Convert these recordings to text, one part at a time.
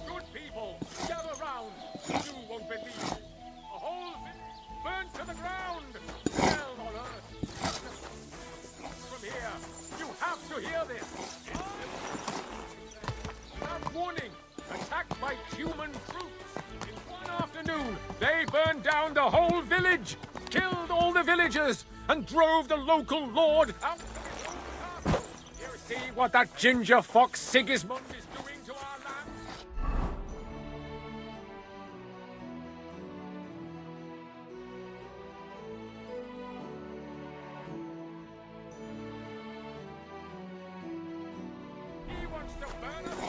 Good people, gather round. You won't believe it. A whole village burnt to the ground. Hell on earth. From here, you have to hear this. Without warning, attacked by human troops. In one afternoon, they burned down the whole village, killed all the villagers, and drove the local lord out of his own castle. You see what that ginger fox Sigismund is doing to our land? He wants to burn us all.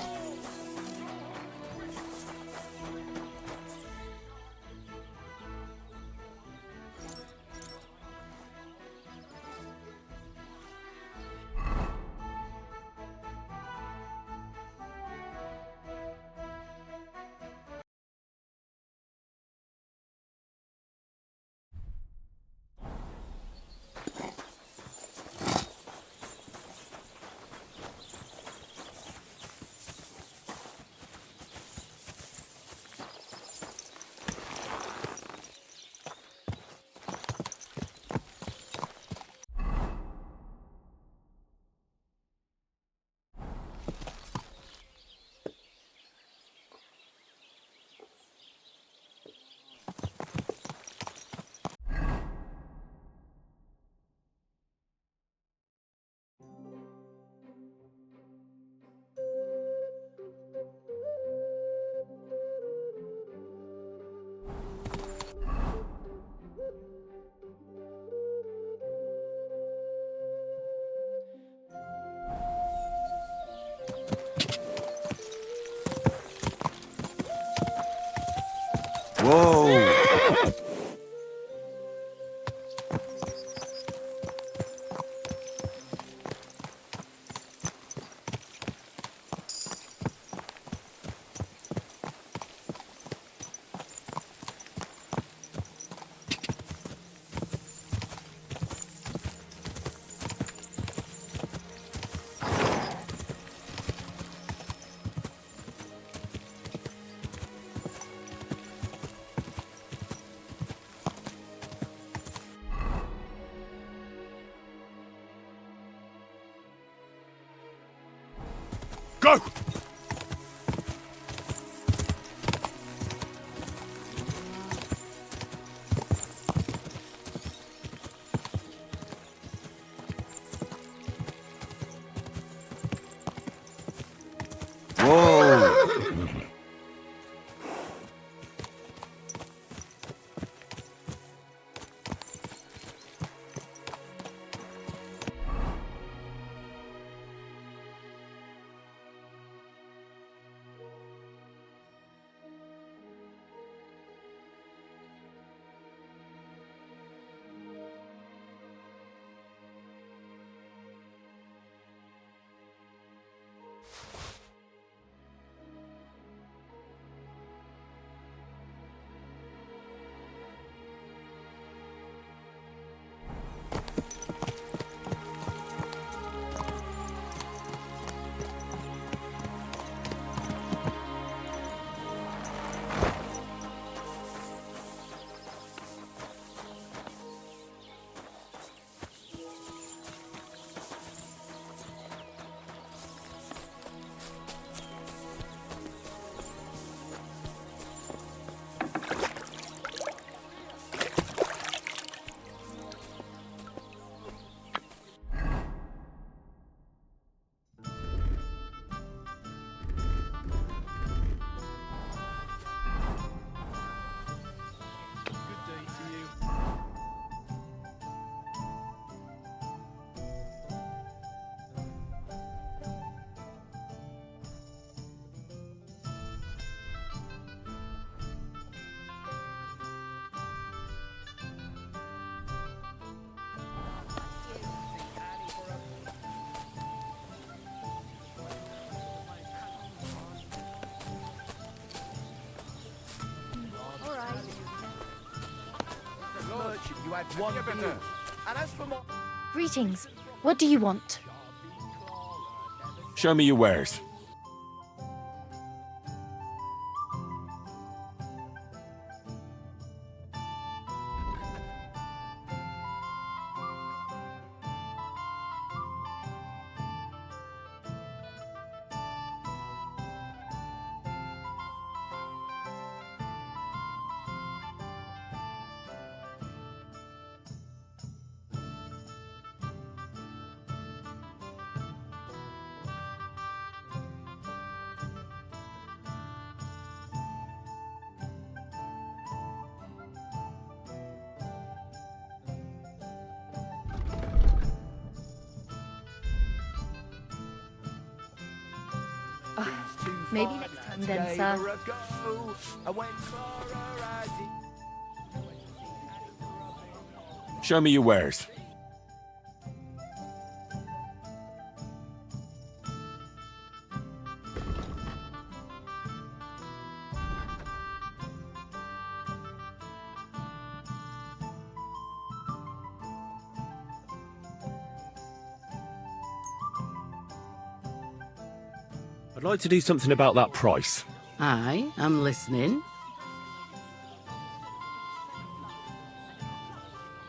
Whoa! Go! Whoa! You had one view. And as for more... Greetings. What do you want? Show me your wares. Maybe next time then, sir. Show me your wares. I'd like to do something about that price. Aye, I'm listening.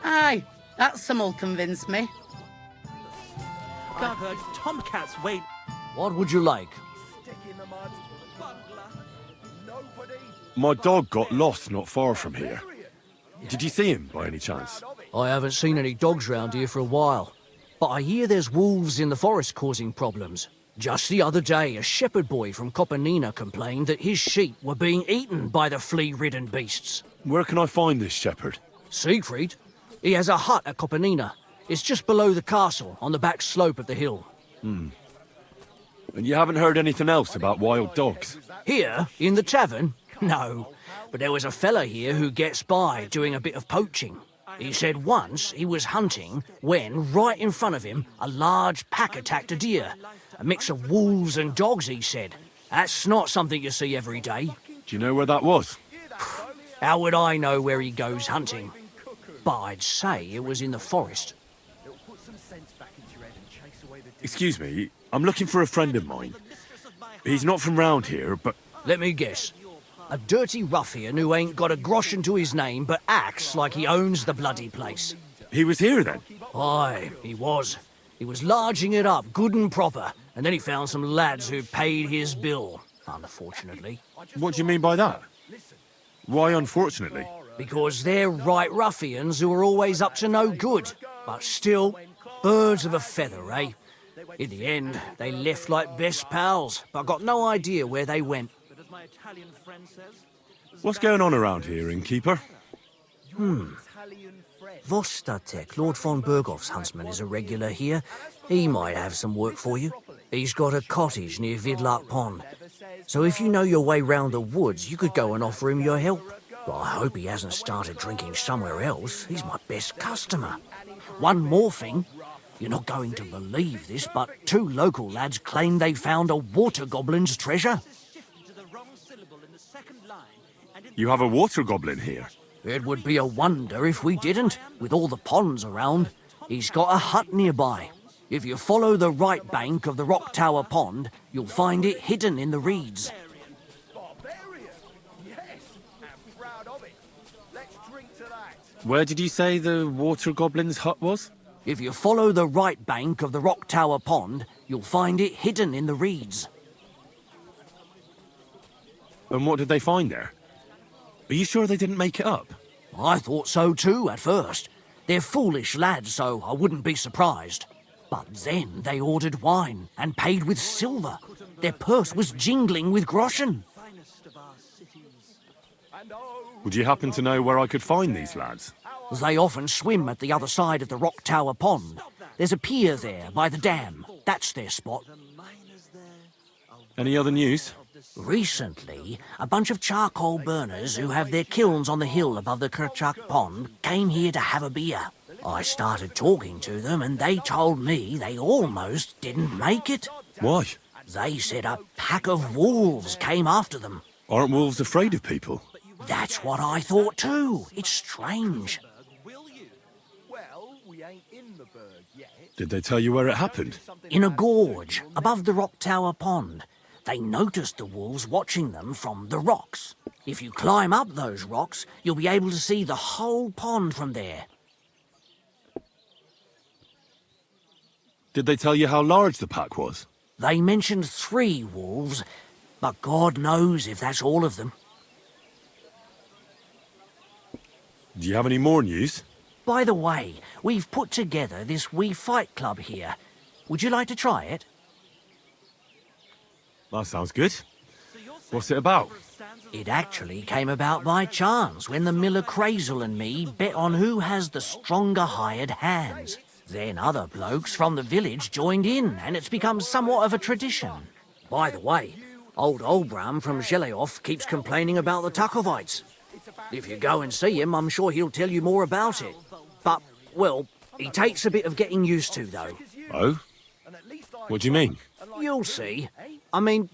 Aye, that some'll convince me. I heard tomcats wait. What would you like? My dog got lost not far from here. Did you see him by any chance? I haven't seen any dogs round here for a while, but I hear there's wolves in the forest causing problems. Just the other day, a shepherd boy from Copenina complained that his sheep were being eaten by the flea-ridden beasts. Where can I find this shepherd? Siegfried? He has a hut at Copenina. It's just below the castle, on the back slope of the hill. And you haven't heard anything else about wild dogs? Here, in the tavern? No. But there was a fella here who gets by doing a bit of poaching. He said once he was hunting when, right in front of him, a large pack attacked a deer. A mix of wolves and dogs, he said. That's not something you see every day. Do you know where that was? How would I know where he goes hunting? But I'd say it was in the forest. Excuse me, I'm looking for a friend of mine. He's not from round here, but... Let me guess. A dirty ruffian who ain't got a groschen to his name but acts like he owns the bloody place. He was here then? Aye, he was. He was larging it up, good and proper, and then he found some lads who paid his bill, unfortunately. What do you mean by that? Why unfortunately? Because they're right ruffians who are always up to no good, but still, birds of a feather, eh? In the end, they left like best pals, but got no idea where they went. What's going on around here, innkeeper? Vostatek, Lord von Berghoff's huntsman, is a regular here. He might have some work for you. He's got a cottage near Vidlark Pond. So if you know your way round the woods, you could go and offer him your help. But I hope he hasn't started drinking somewhere else. He's my best customer. One more thing. You're not going to believe this, but 2 local lads claim they found a water goblin's treasure. You have a water goblin here? It would be a wonder if we didn't, with all the ponds around. He's got a hut nearby. If you follow the right bank of the Rock Tower Pond, you'll find it hidden in the reeds. Where did you say the water goblin's hut was? If you follow the right bank of the Rock Tower Pond, you'll find it hidden in the reeds. And what did they find there? Are you sure they didn't make it up? I thought so too at first. They're foolish lads, so I wouldn't be surprised. But then they ordered wine and paid with silver. Their purse was jingling with groschen. Would you happen to know where I could find these lads? They often swim at the other side of the Rock Tower Pond. There's a pier there by the dam. That's their spot. Any other news? Recently, a bunch of charcoal burners who have their kilns on the hill above the Kerchak Pond came here to have a beer. I started talking to them and they told me they almost didn't make it. Why? They said a pack of wolves came after them. Aren't wolves afraid of people? That's what I thought too. It's strange. Well, we ain't in the berg yet. Did they tell you where it happened? In a gorge above the Rock Tower Pond. They noticed the wolves watching them from the rocks. If you climb up those rocks, you'll be able to see the whole pond from there. Did they tell you how large the pack was? They mentioned 3 wolves, but God knows if that's all of them. Do you have any more news? By the way, we've put together this wee fight club here. Would you like to try it? That sounds good. What's it about? It actually came about by chance when the miller Crazel and me bet on who has the stronger hired hands. Then other blokes from the village joined in, and it's become somewhat of a tradition. By the way, old Olbram from Zheleoth keeps complaining about the Takovites. If you go and see him, I'm sure he'll tell you more about it. But, well, he takes a bit of getting used to, though. Oh? What do you mean? You'll see. I mean,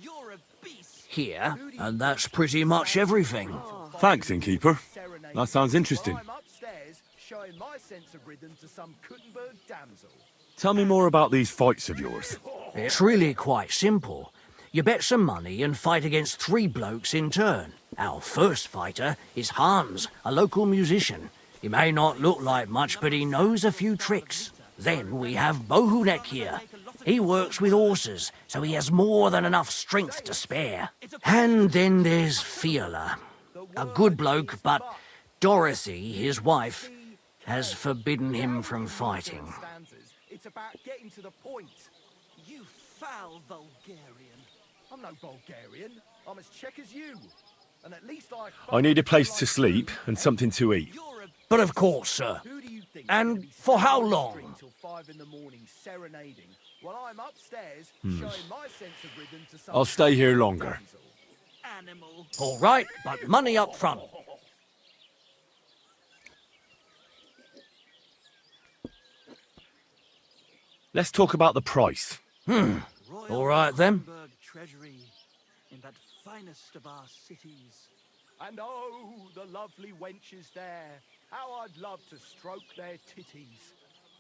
here, and that's pretty much everything. Thanks, innkeeper. That sounds interesting. I'm upstairs showing my sense of rhythm to some Kuttenberg damsel. Tell me more about these fights of yours. It's really quite simple. You bet some money and fight against 3 blokes in turn. Our first fighter is Hans, a local musician. He may not look like much, but he knows a few tricks. Then we have Bohunek here. He works with horses, so he has more than enough strength to spare. And then there's Fiala, a good bloke, but Dorothy, his wife, has forbidden him from fighting. It's about getting to the point. You foul Bulgarian. I'm no Bulgarian. I'm as Czech as you. And at least I need a place to sleep and something to eat. But of course, sir. Who do you think And for how long? Till 5 in the morning serenading while I'm upstairs showing my sense of rhythm to some I'll stay here longer. damsel. Animal. All right, but money up front. Let's talk about the price. All right, then. Royal treasury in that finest of our cities. And oh, the lovely wenches there. How I'd love to stroke their titties.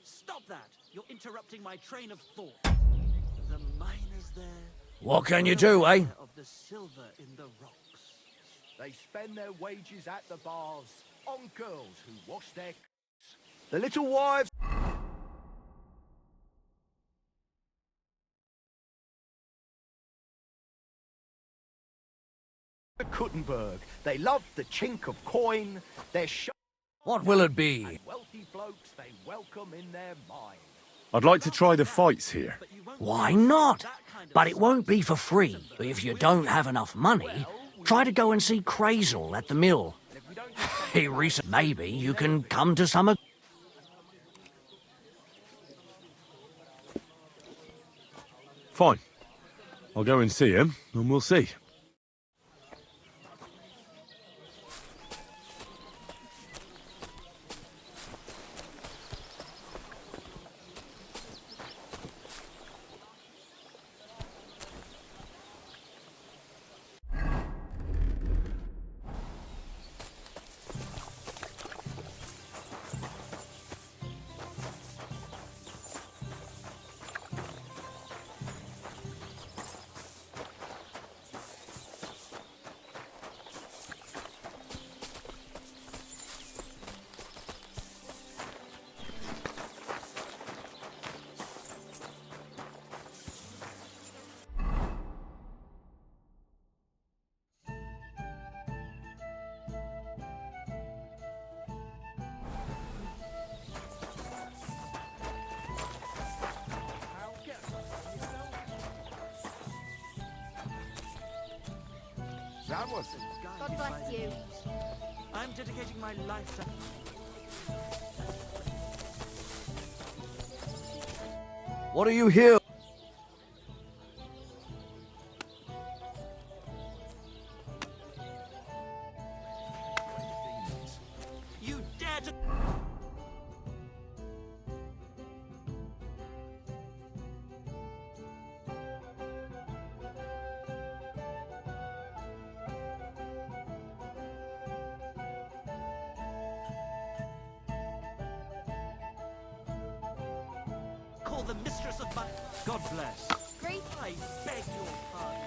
Stop that! You're interrupting my train of thought. The miners there. What can you do, eh? Of the silver in the rocks. They spend their wages at the bars on girls who wash their c***s. The little wives. Kuttenberg. They love the chink of coin. They're What will it be? wealthy blokes they welcome in their mine. I'd like to try the fights here. Why not? But it won't be for free. If you don't have enough money, try to go and see Crazel at the mill. He recently, maybe you can come to some. Fine. I'll go and see him, and we'll see. God bless you. I'm dedicating my life to... What are you here? You dare to... call the mistress of my... God bless. Great. I beg your pardon.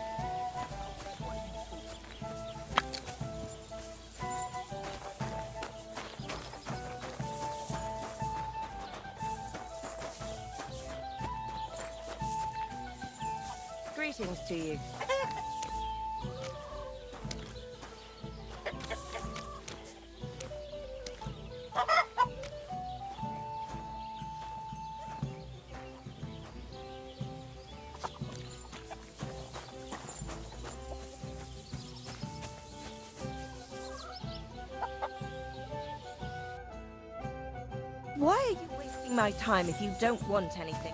Greetings to you. Why are you wasting my time if you don't want anything?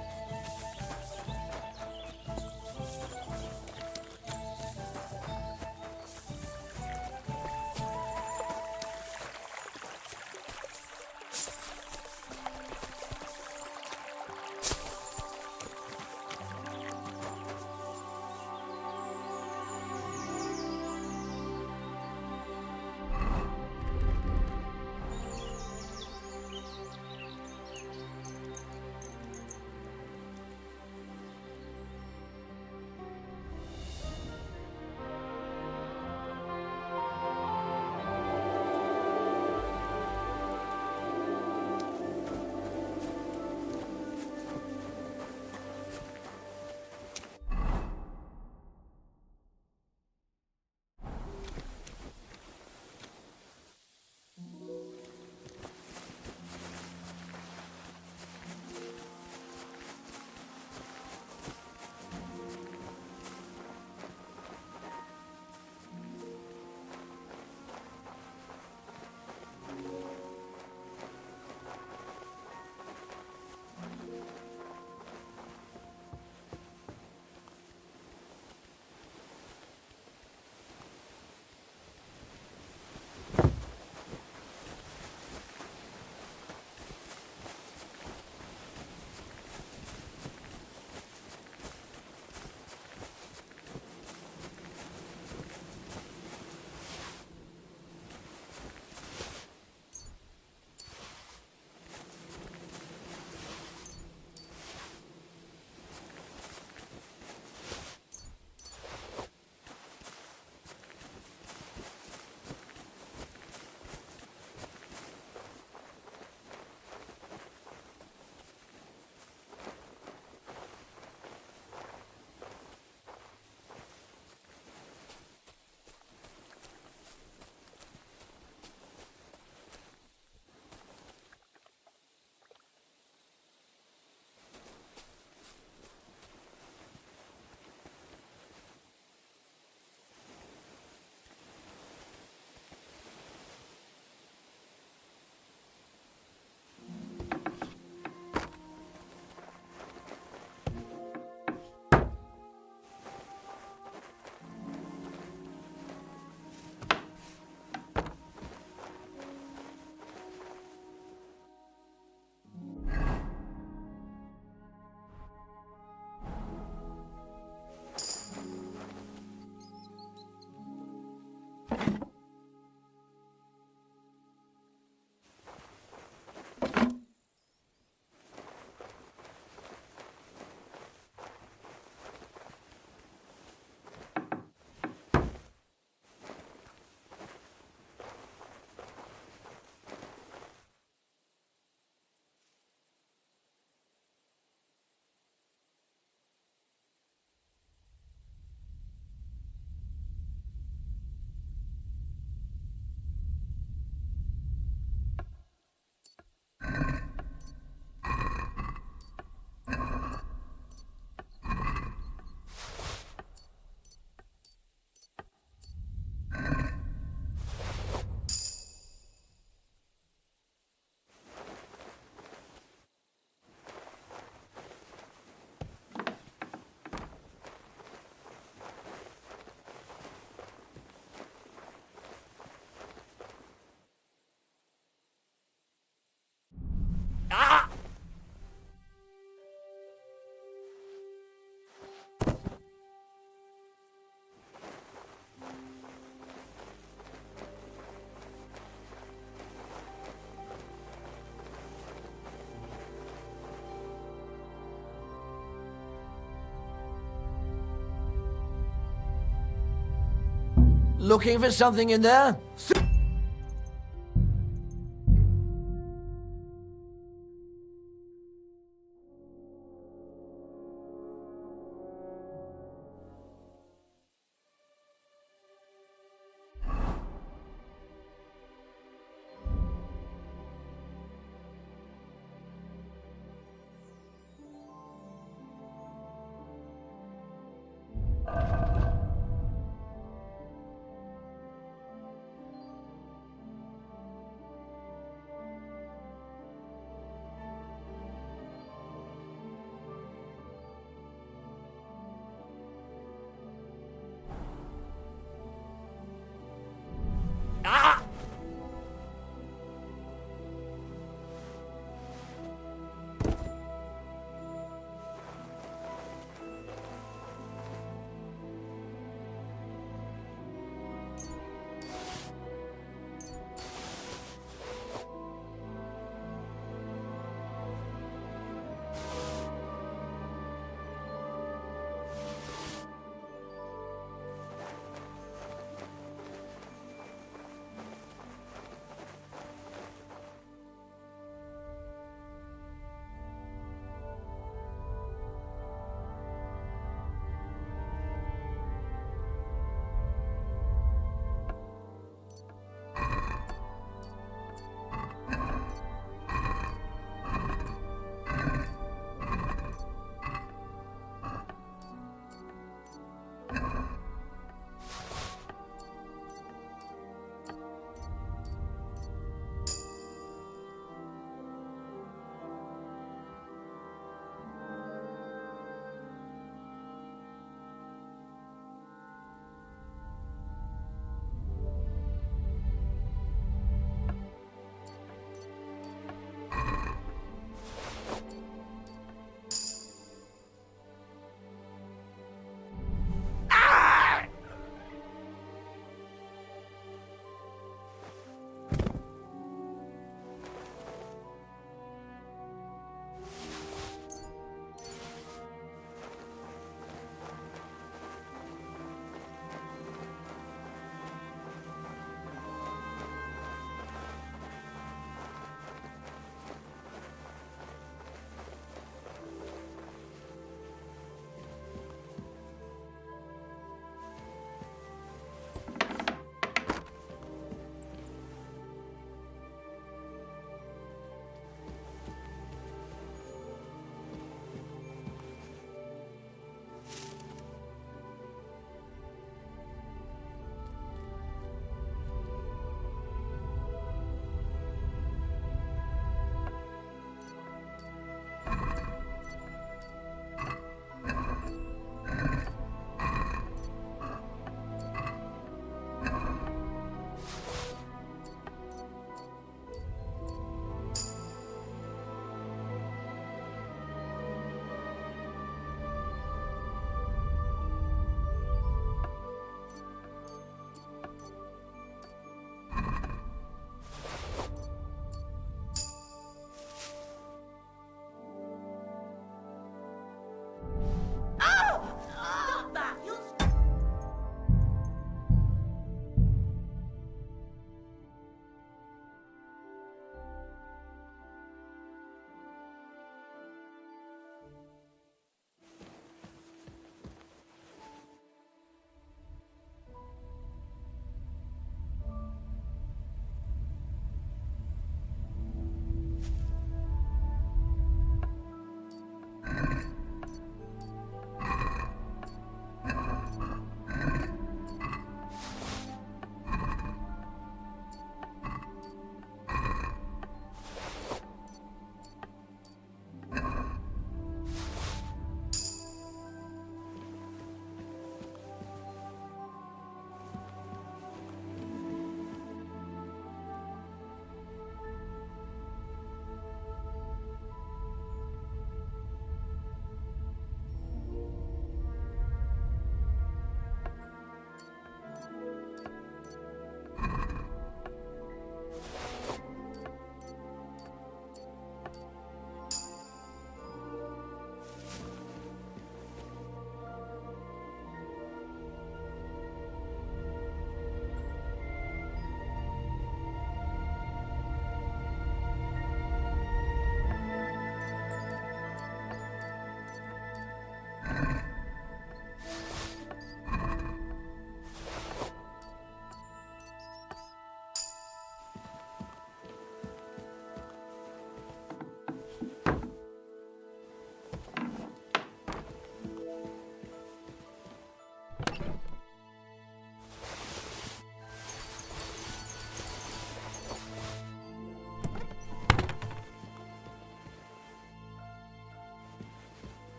Looking for something in there?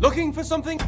Looking for something?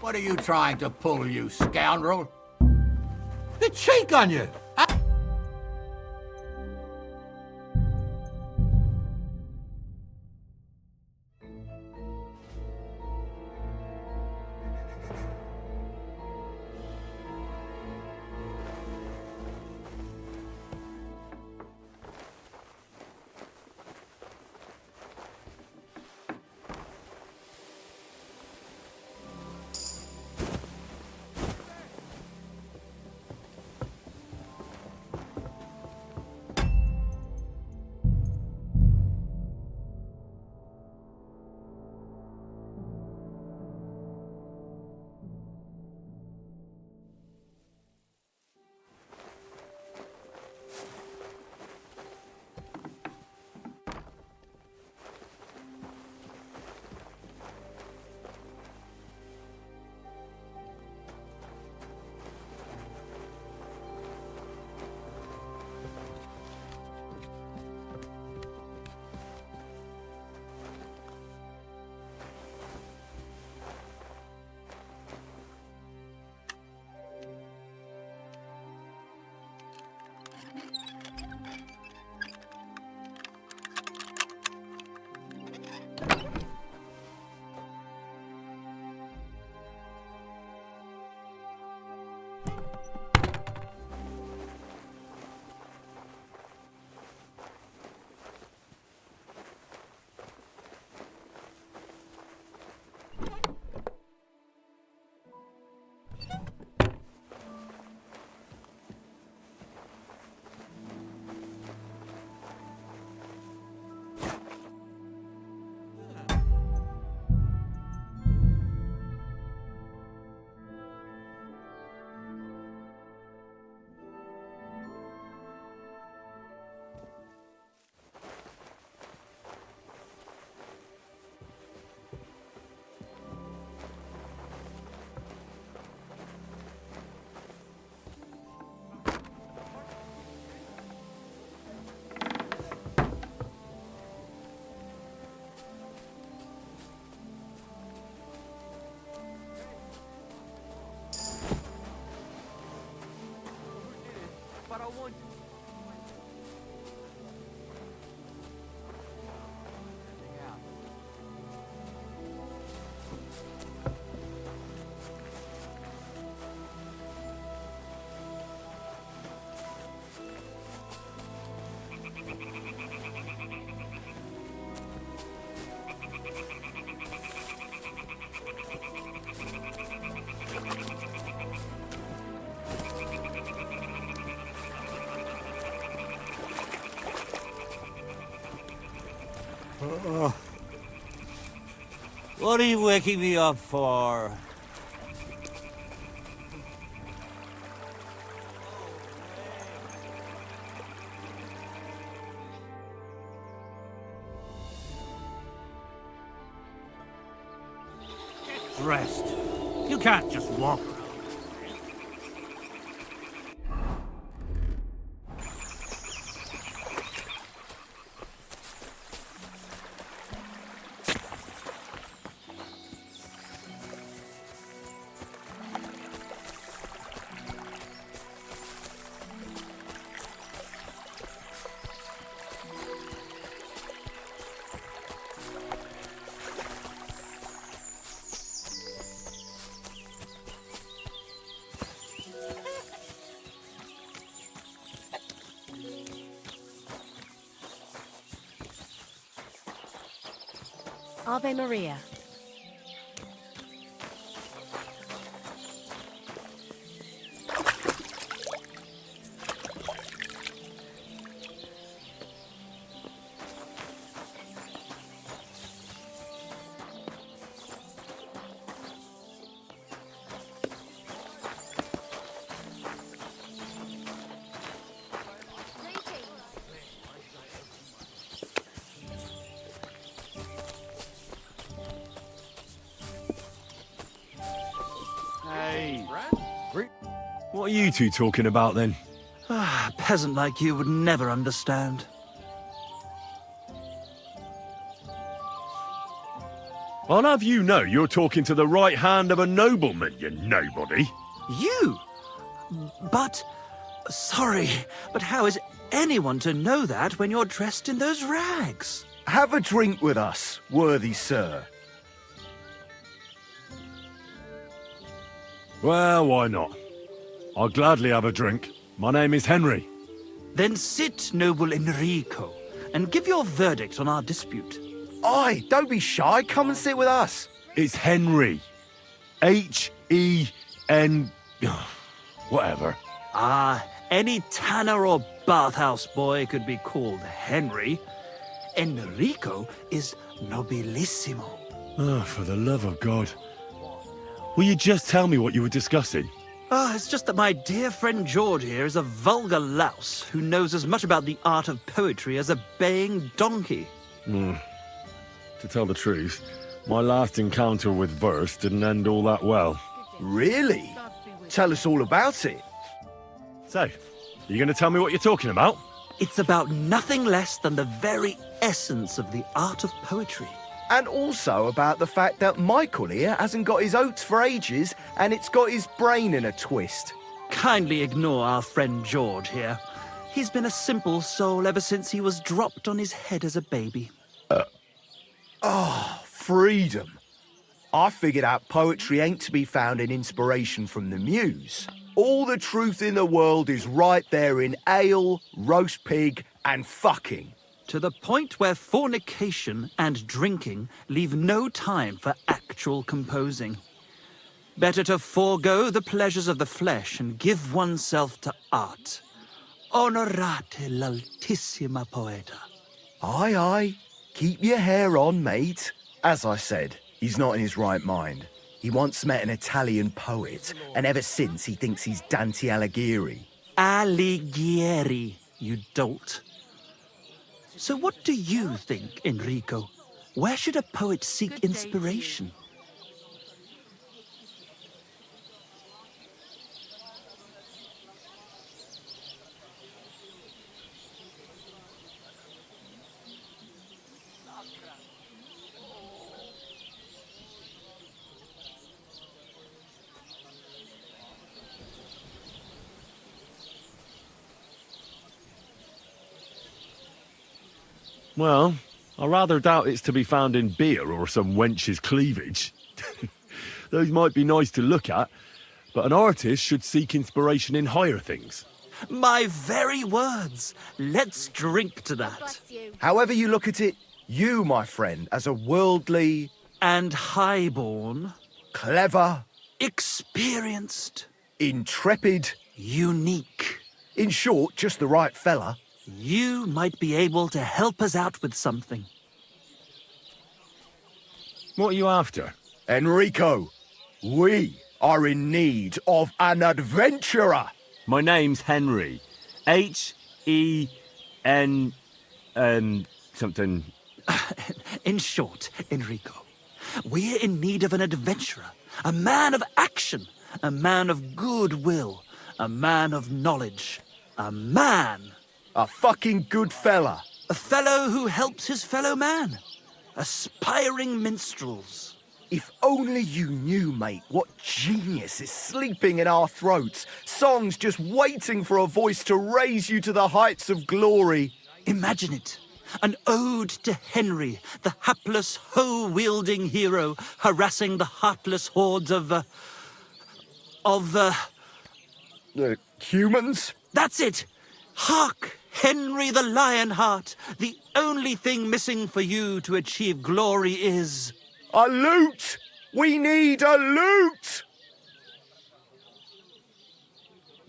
What are you trying to pull, you scoundrel? The cheek on you! What are you waking me up for? Get dressed. You can't just walk around. Ave Maria. What are you two talking about then? A peasant like you would never understand. I'll have you know you're talking to the right hand of a nobleman, you nobody. You? But... Sorry, but how is anyone to know that when you're dressed in those rags? Have a drink with us, worthy sir. Well, why not? I'll gladly have a drink. My name is Henry. Then sit, noble Enrico, and give your verdict on our dispute. Aye, don't be shy. Come and sit with us. It's Henry. H-E-N... whatever. Ah, any tanner or bathhouse boy could be called Henry. Enrico is nobilissimo. Oh, for the love of God. Will you just tell me what you were discussing? It's just that my dear friend George here is a vulgar louse who knows as much about the art of poetry as a baying donkey. To tell the truth, my last encounter with verse didn't end all that well. Really? Tell us all about it. So, you going to tell me what you're talking about? It's about nothing less than the very essence of the art of poetry. And also about the fact that Michael here hasn't got his oats for ages and it's got his brain in a twist. Kindly ignore our friend George here. He's been a simple soul ever since he was dropped on his head as a baby. Freedom. I figured out poetry ain't to be found in inspiration from the muse. All the truth in the world is right there in ale, roast pig, and fucking. To the point where fornication and drinking leave no time for actual composing. Better to forego the pleasures of the flesh and give oneself to art. Onorate l'altissima poeta. Aye, aye. Keep your hair on, mate. As I said, he's not in his right mind. He once met an Italian poet, and ever since he thinks he's Dante Alighieri. Alighieri, you dolt. So what do you think, Enrico? Where should a poet seek inspiration? Well, I rather doubt it's to be found in beer or some wench's cleavage. Those might be nice to look at, but an artist should seek inspiration in higher things. My very words. Let's drink to that. However you look at it, you, my friend, as a worldly... And highborn. Clever. Experienced. Intrepid. Unique. In short, just the right fella. You might be able to help us out with something. What are you after? Enrico, we are in need of an adventurer. My name's Henry. H-E-N... something... In short, Enrico, we're in need of an adventurer, a man of action, a man of goodwill, a man of knowledge, a man... A fucking good fella. A fellow who helps his fellow man. Aspiring minstrels. If only you knew, mate, what genius is sleeping in our throats. Songs just waiting for a voice to raise you to the heights of glory. Imagine it. An ode to Henry, the hapless, hoe-wielding hero, harassing the heartless hordes of humans? That's it! Hark, Henry the Lionheart! The only thing missing for you to achieve glory is... A lute! We need a lute!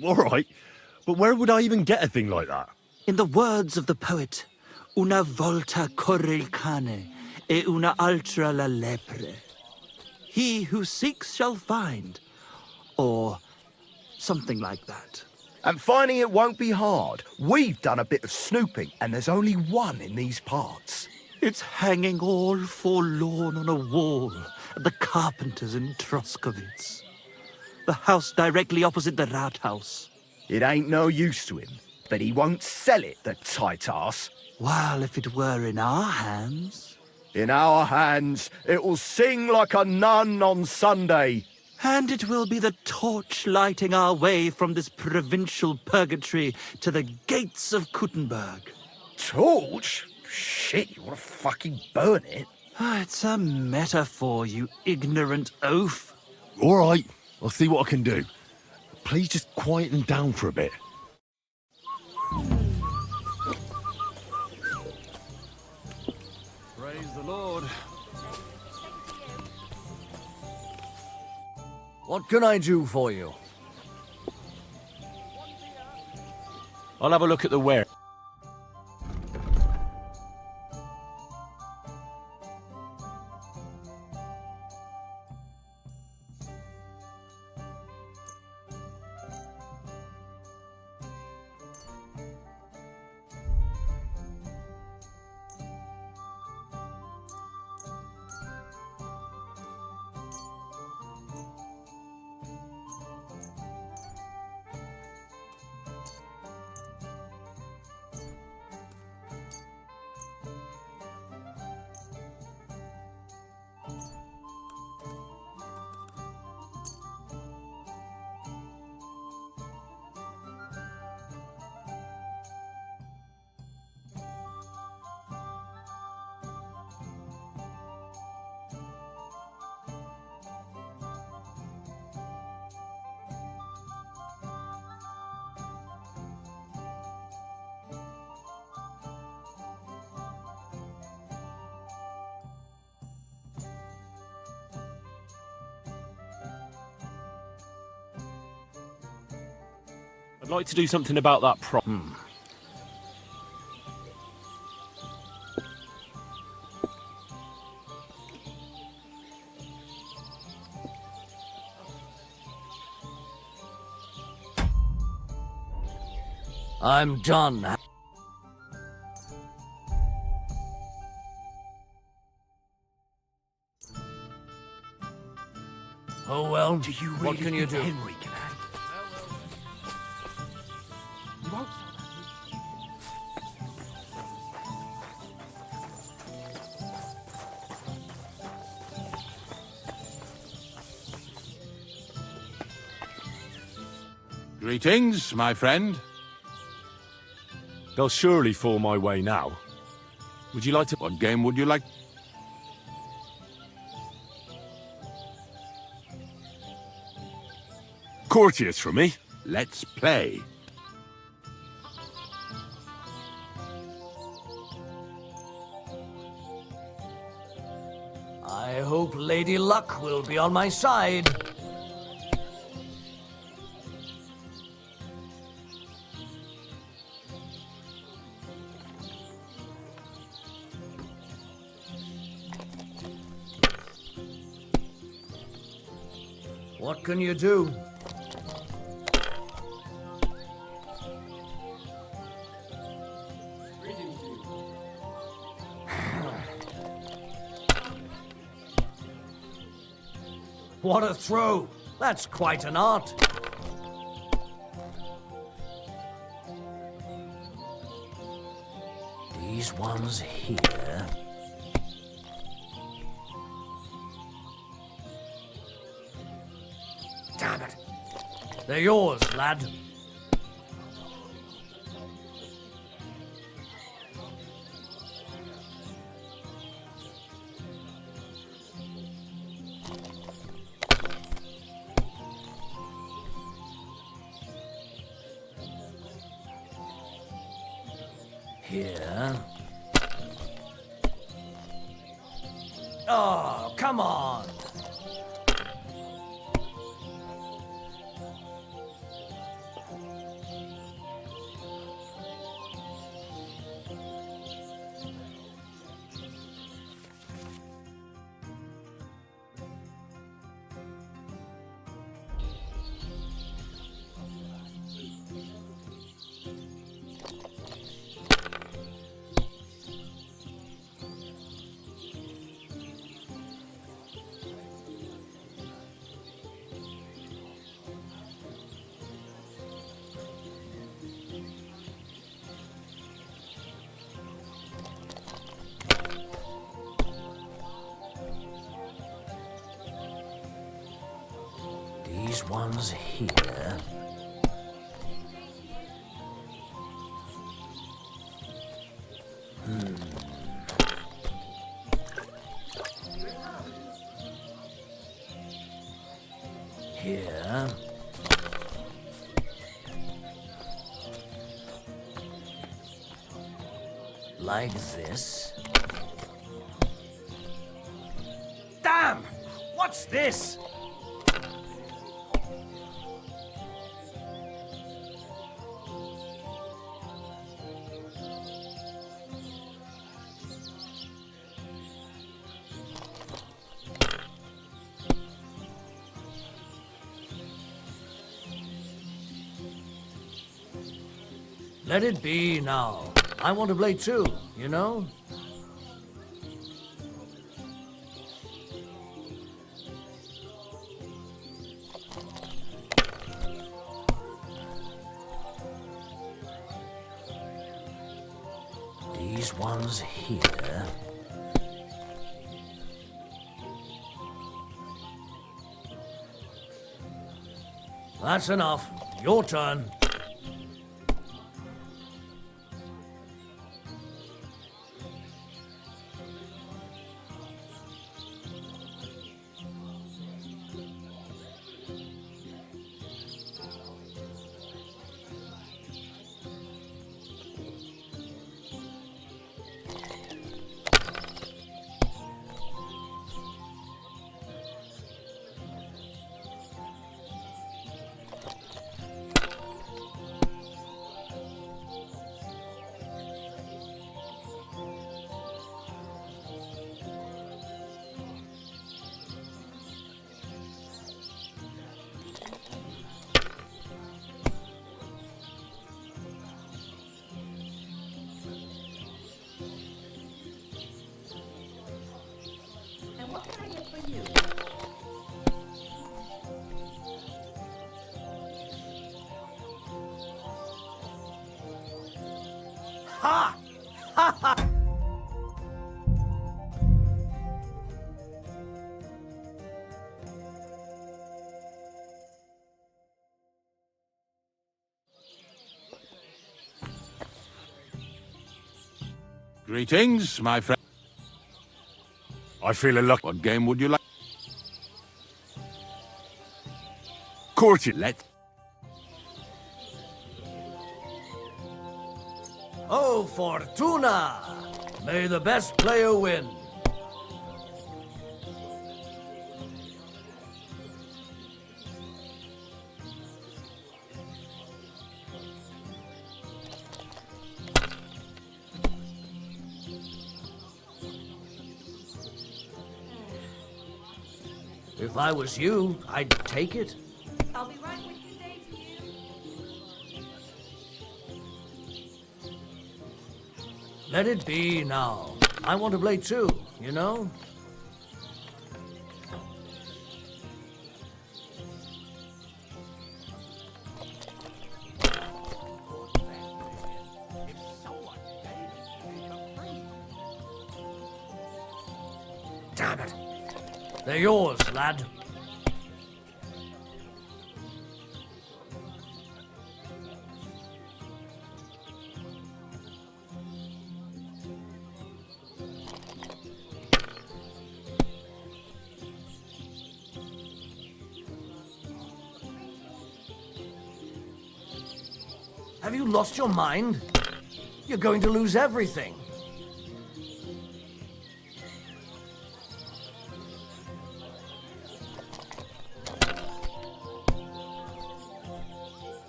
All right, but where would I even get a thing like that? In the words of the poet, una volta corre il cane, e una altra la lepre. He who seeks shall find, or something like that. And finding it won't be hard. We've done a bit of snooping, and there's only one in these parts. It's hanging all forlorn on a wall at the carpenter's in Troskowitz. The house directly opposite the Rathaus. It ain't no use to him, but he won't sell it, the tight ass. Well, if it were in our hands... In our hands, it will sing like a nun on Sunday. And it will be the torch lighting our way from this provincial purgatory to the gates of Kuttenberg. Torch? Shit, you want to fucking burn it? It's a metaphor, you ignorant oaf. All right, I'll see what I can do. Please just quieten down for a bit. Praise the Lord. What can I do for you? I'll have a look at the ware. I'd like to do something about that problem. I'm done. Oh well, Do you really what can you think do? Henry can handle it? You won't Greetings, my friend. They'll surely fall my way now. Would you like to... What game would you like? Courteous from me. Let's play. I hope Lady Luck will be on my side. What can you do? What a throw! That's quite an art. These ones here. Damn it. They're yours, lad. Here. Oh, come on. These ones here. Here. Like this. Damn! What's this? Let it be now. I want to play too, you know? These ones here. That's enough. Your turn. Ha! Ha ha! Greetings, my friend. I feel a luck. What game would you like? Court it. Let Oh, Fortuna! May the best player win. If I was you, I'd take it. I'll be right with you, Dave. Let it be now. I want to play too, you know? Damn it. They're yours, lad. Have you lost your mind? You're going to lose everything.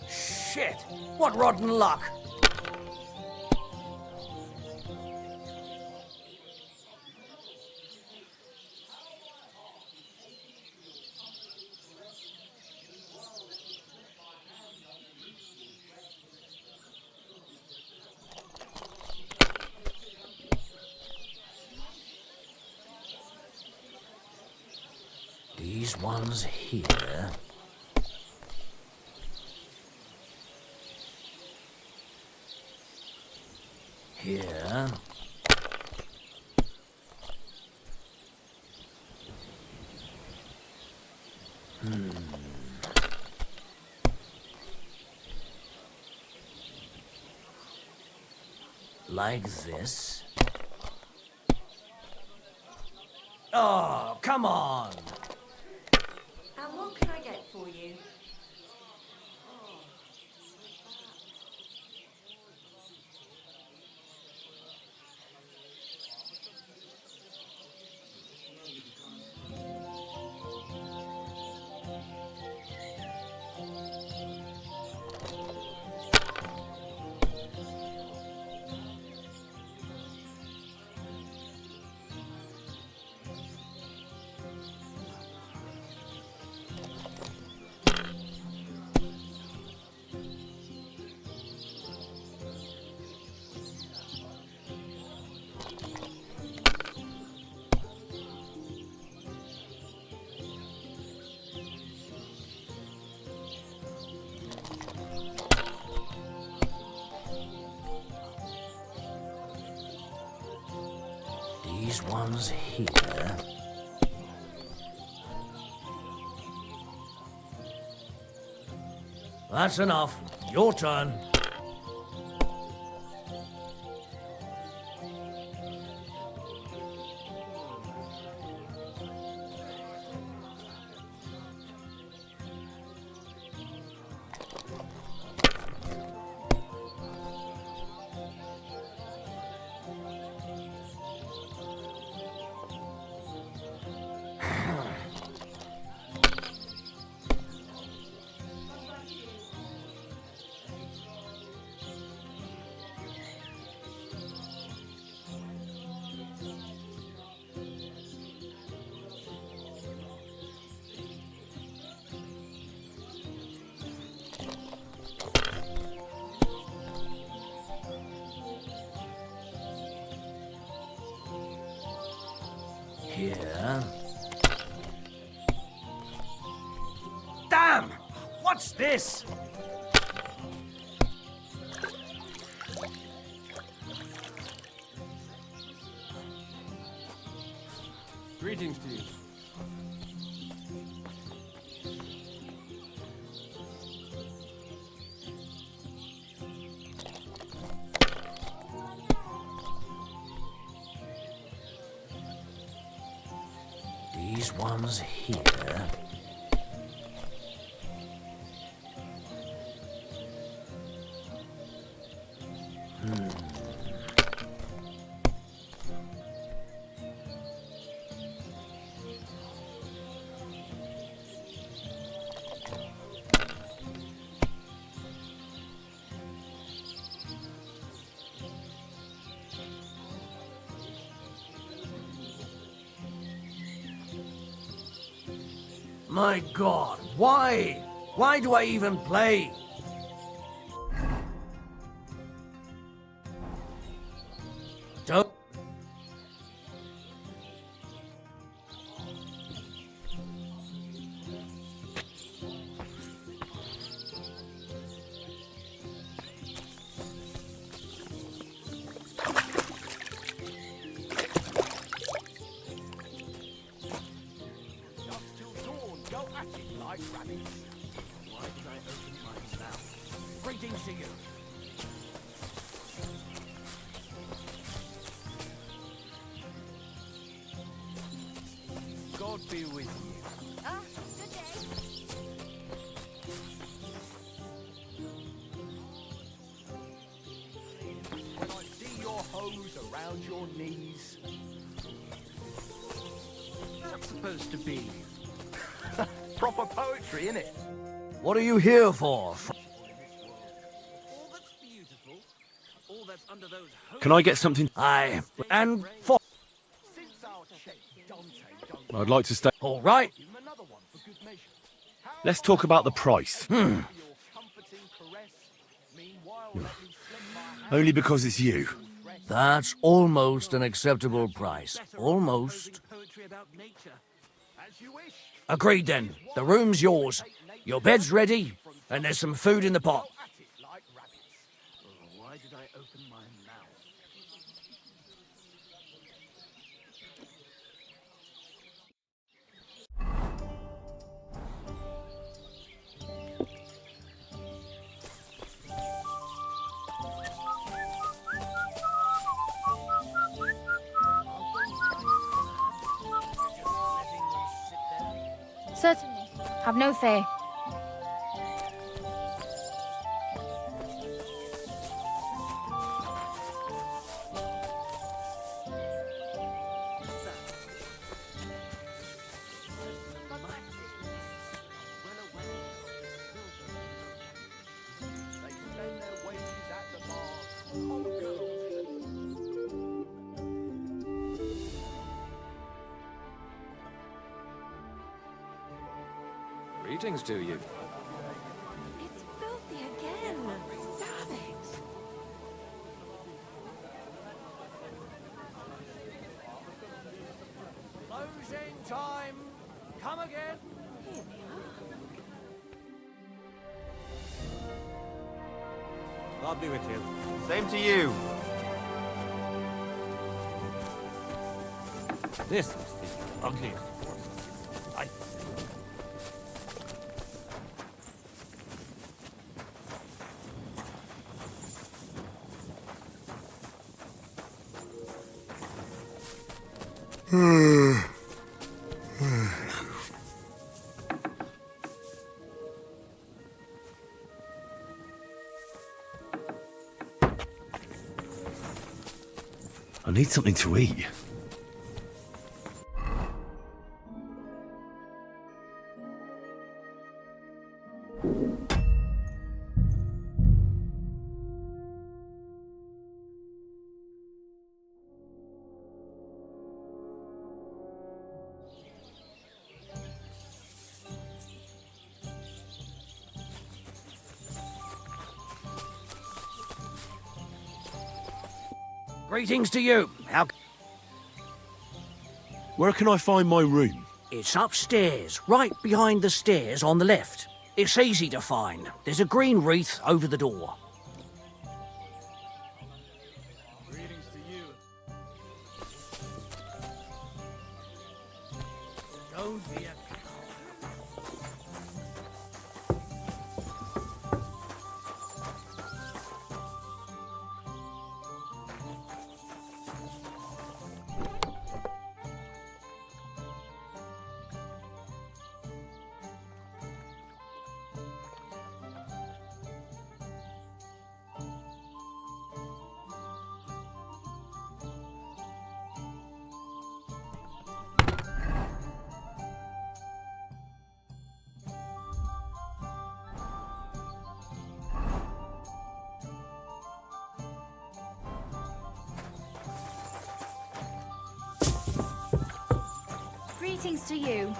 Shit! What rotten luck! These ones here. Here. Like this? Oh, come on! And what can I get for you? These ones here. That's enough. Your turn. Here. Damn! What's this? Greetings to you. These ones here. My God, why? Why do I even play? Don't. Greetings to you. God be with you. Ah, good day. When I see your hose around your knees. That's supposed to be. Proper poetry, innit? What are you here for? All that's beautiful, all that's under those Can I get something? I and for. Since our check Dante I'd like to stay. All right. give him another one for good measure. Let's talk about the price. Your comforting caress. Meanwhile, let me slip my hand Only because it's you. That's almost an acceptable price. Almost. poetry about nature. as you wish. Agreed then. The room's yours. Your bed's ready, and there's some food in the pot. At it like rabbits. Oh, why did I open my mouth? Certainly. Have no fear. They spend their wages at the bars. On the girls. Greetings to you. It's filthy again. Damn it. Closing time. Come again. Here we are. God be with you. Same to you. This is the ugliest horse I I need something to eat. Greetings to you. Where can I find my room? It's upstairs, right behind the stairs on the left. It's easy to find. There's a green wreath over the door. Greetings to you. Don't be a Greetings to you.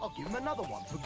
I'll give him another one for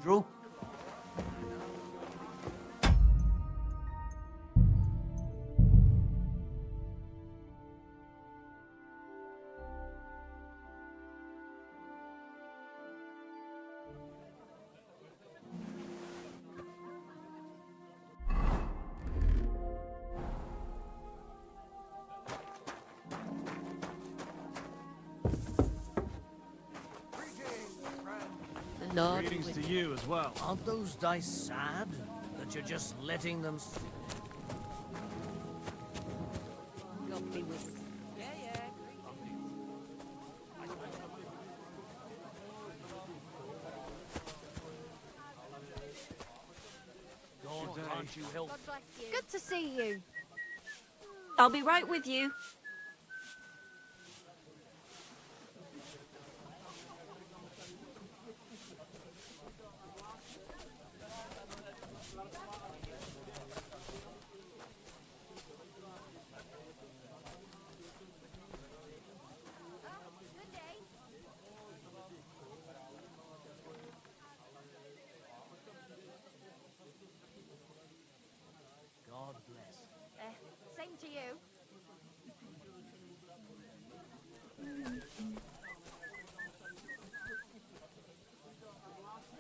scoundrel. The Lord Greetings with to you as well. Aren't those dice sad that you're just letting them... God be with you. God, can't you help? Good to see you. I'll be right with you. God bless. Same to you.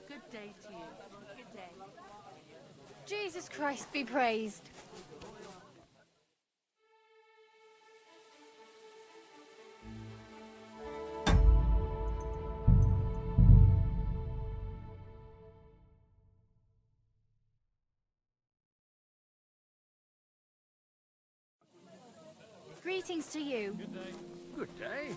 Good day to you. Good day. Jesus Christ be praised. Greetings to you. Good day.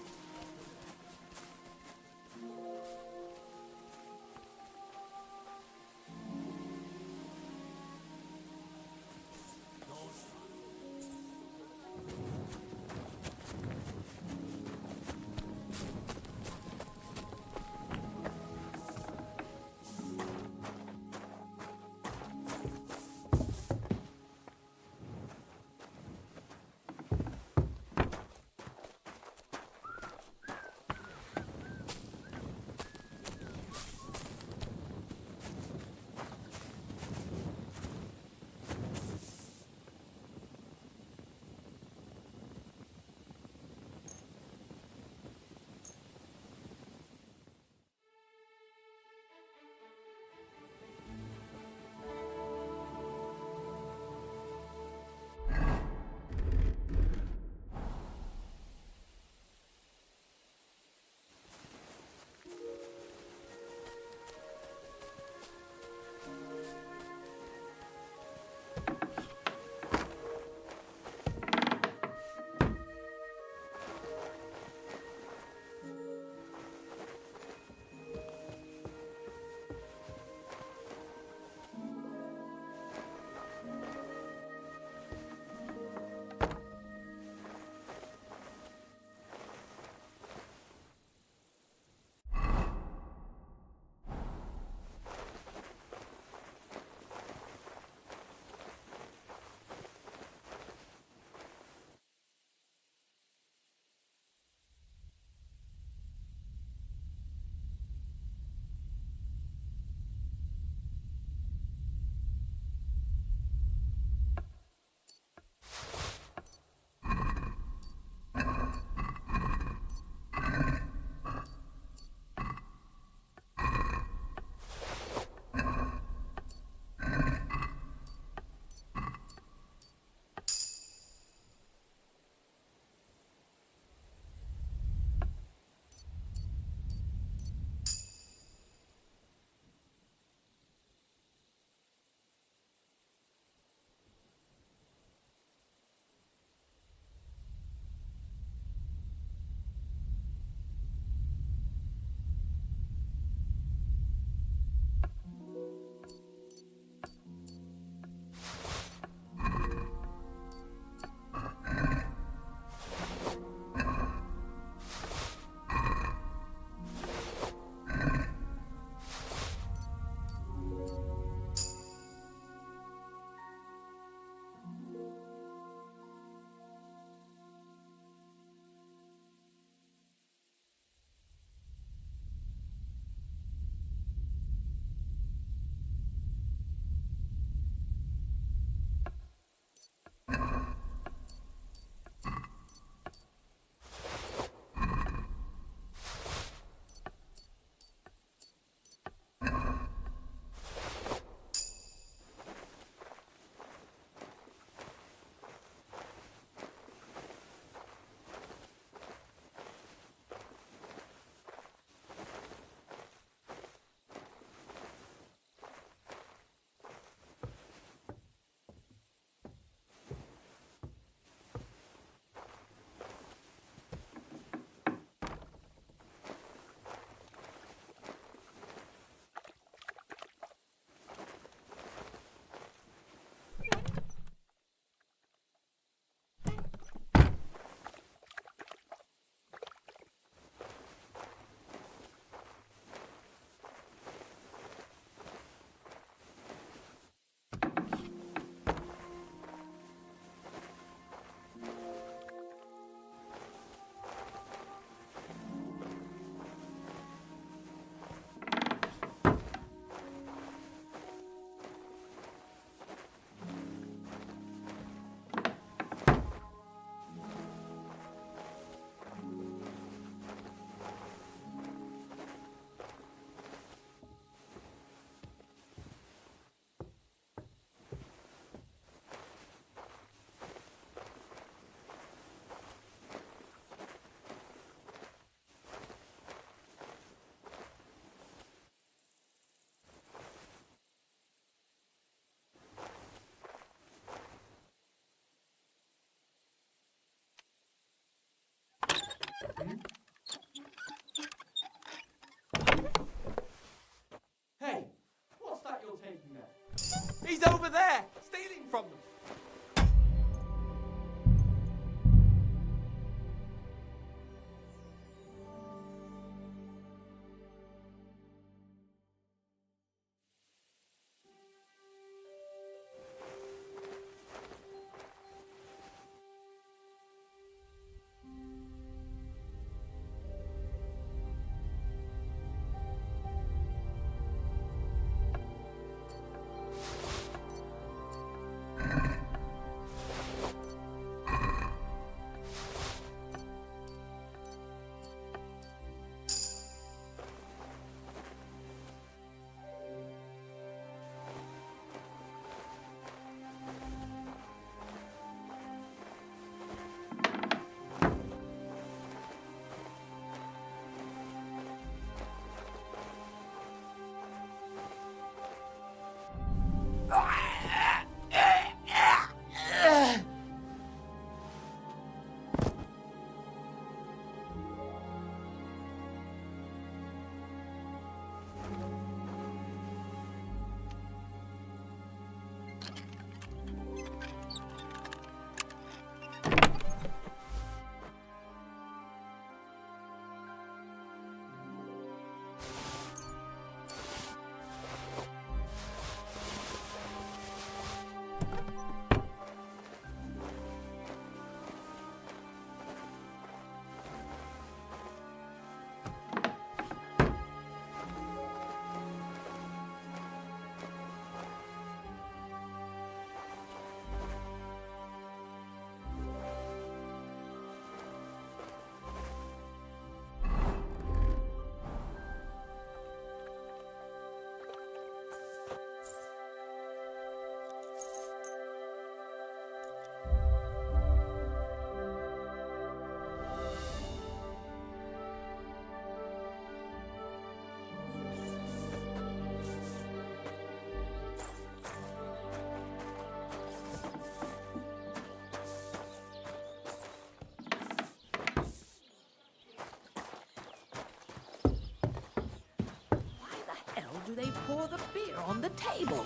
table.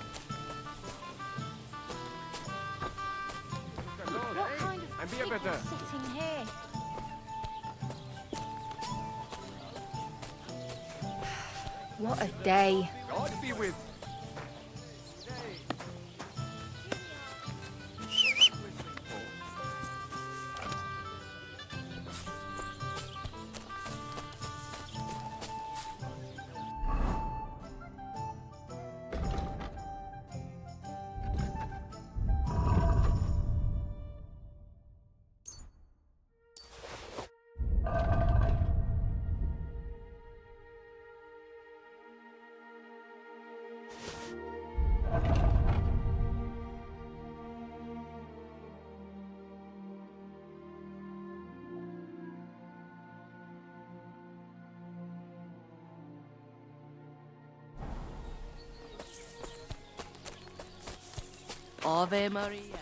What kind of And be a people better. sitting here? What a day. God be with. Ave Maria.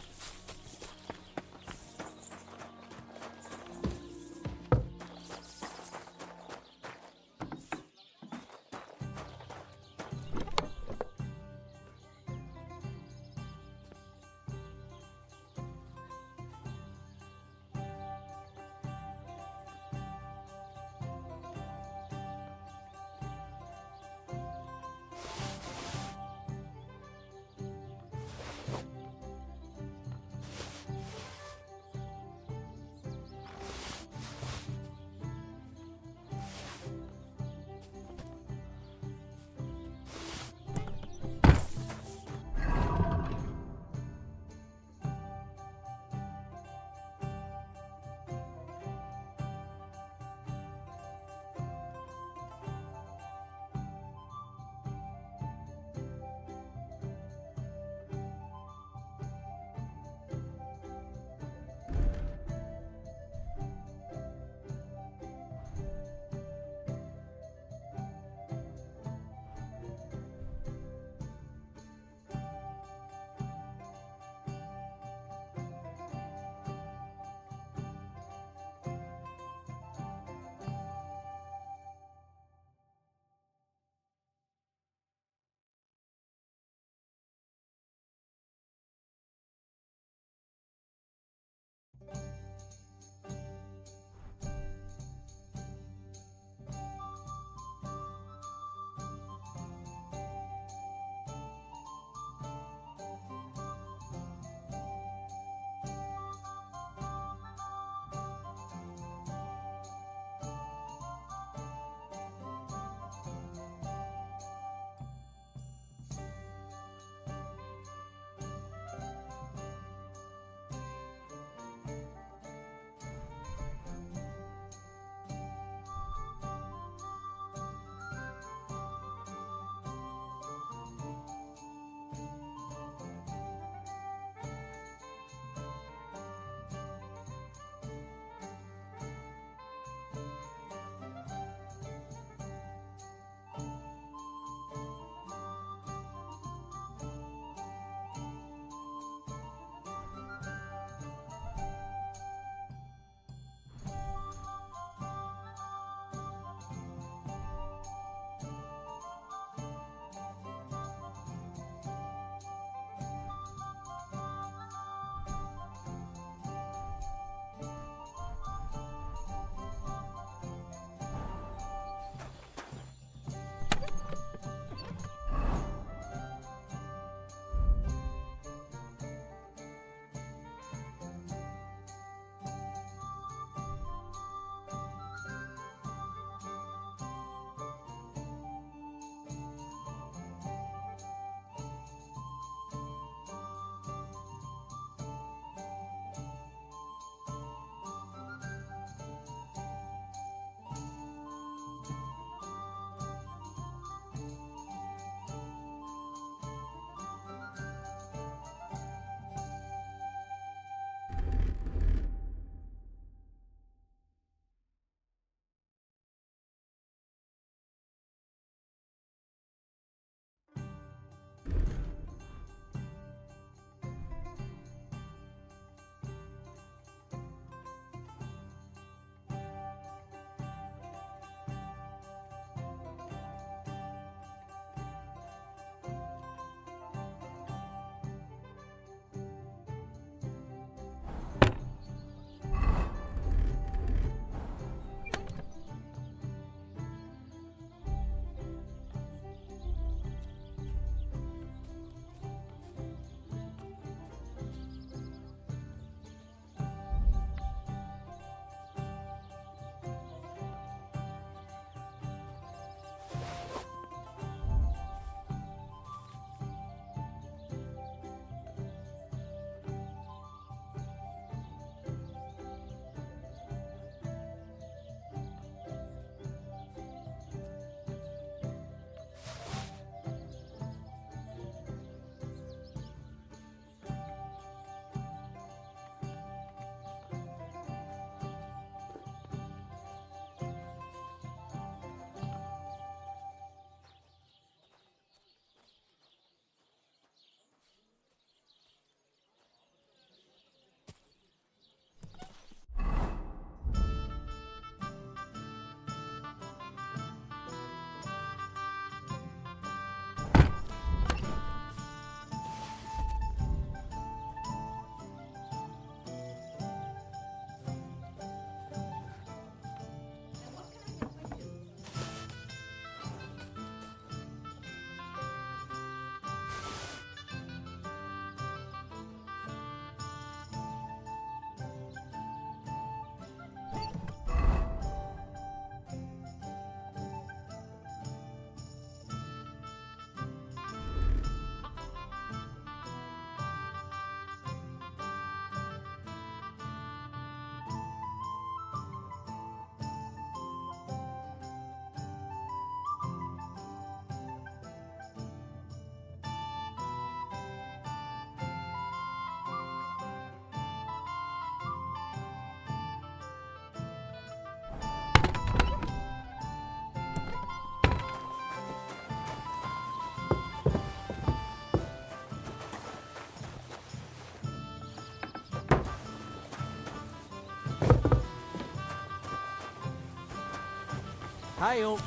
Hail.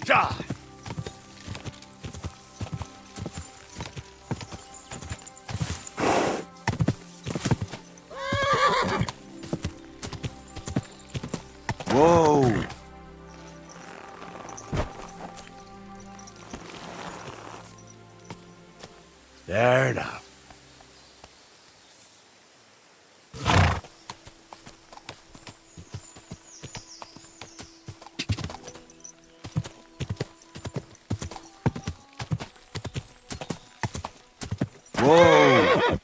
Ja! Whoa! There now. Whoa!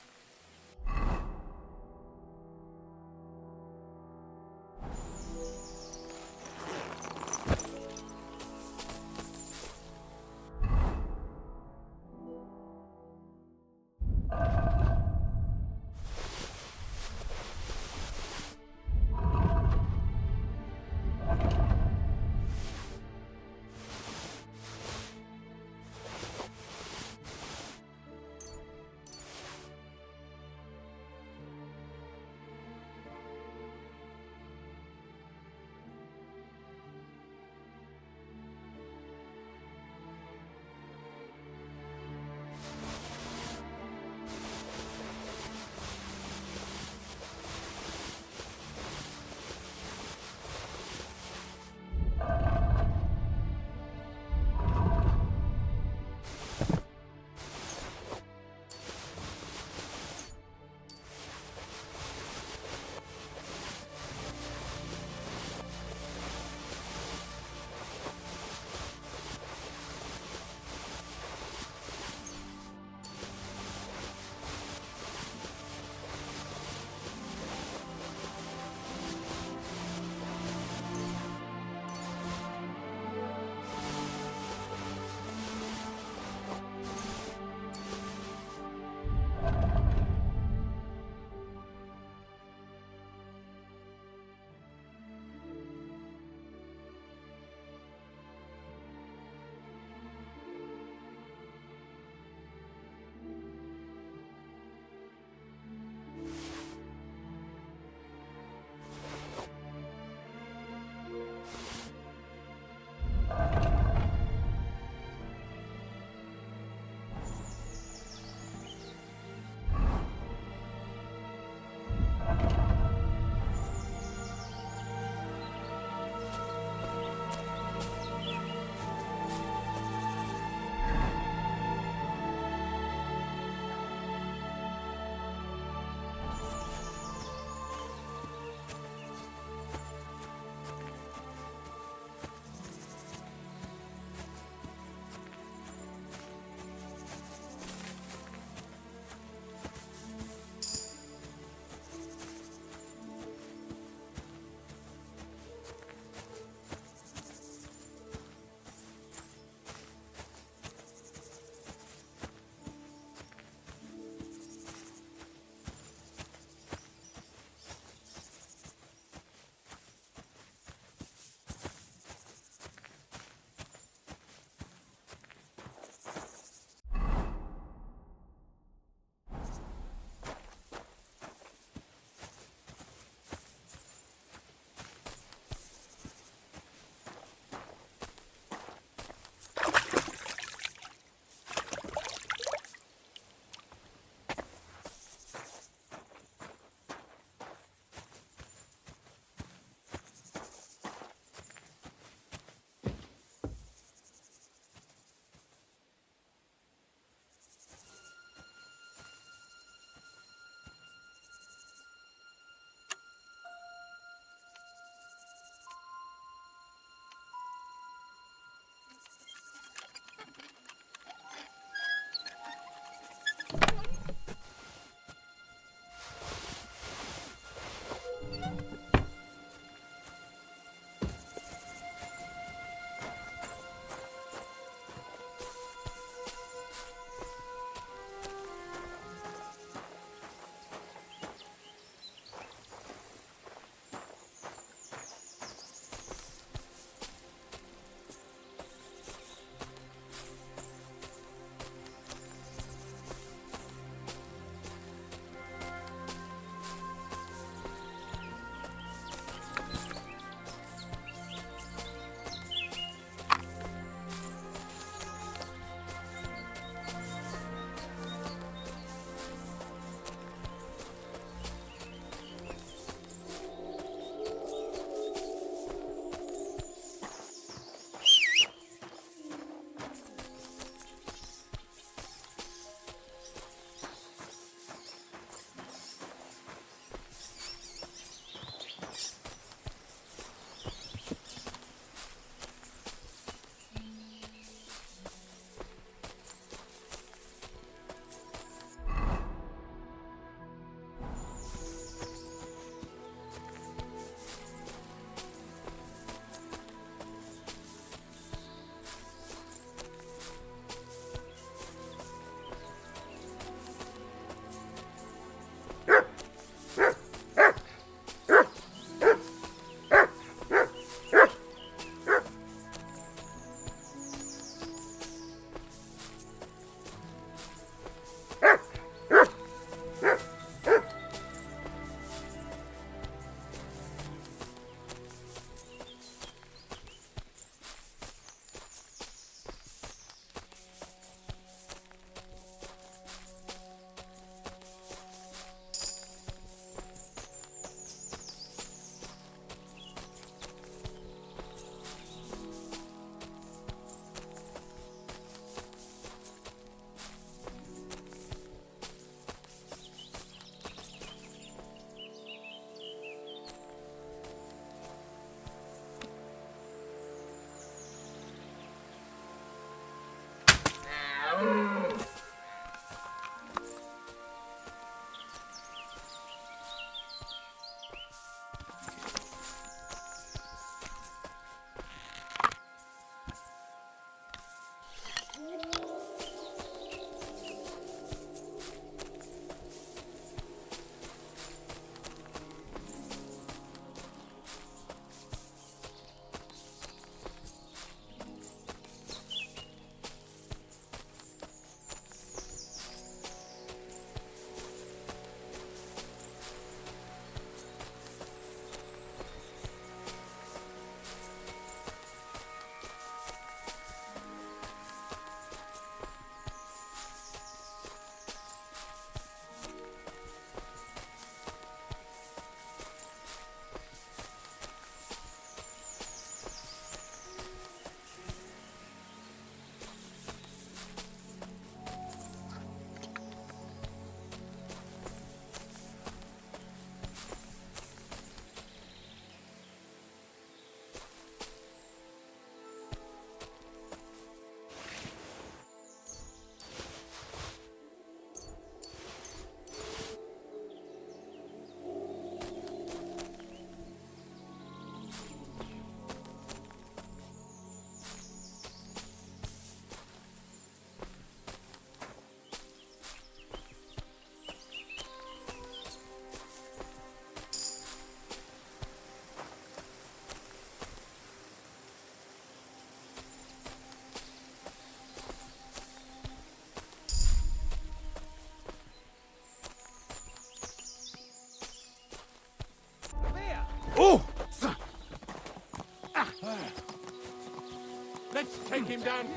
him down.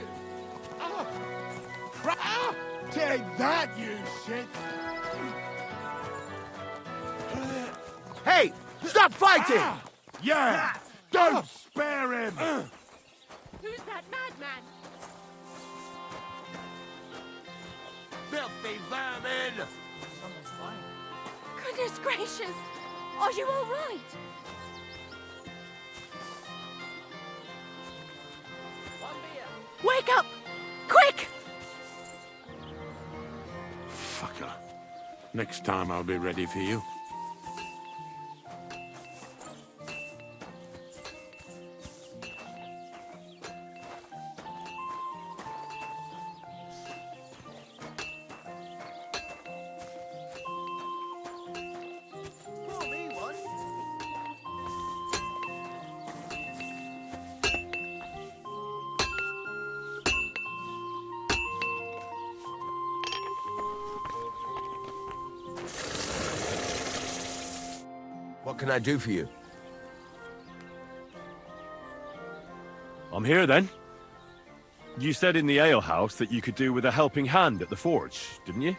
Take that, you shit! Hey, stop fighting! Yeah! Don't spare him! Who's that madman? Filthy vermin! Goodness gracious! Are you all right? Wake up! Quick! Fucker. Next time I'll be ready for you. What can I do for you? I'm here then. You said in the alehouse that you could do with a helping hand at the forge, didn't you?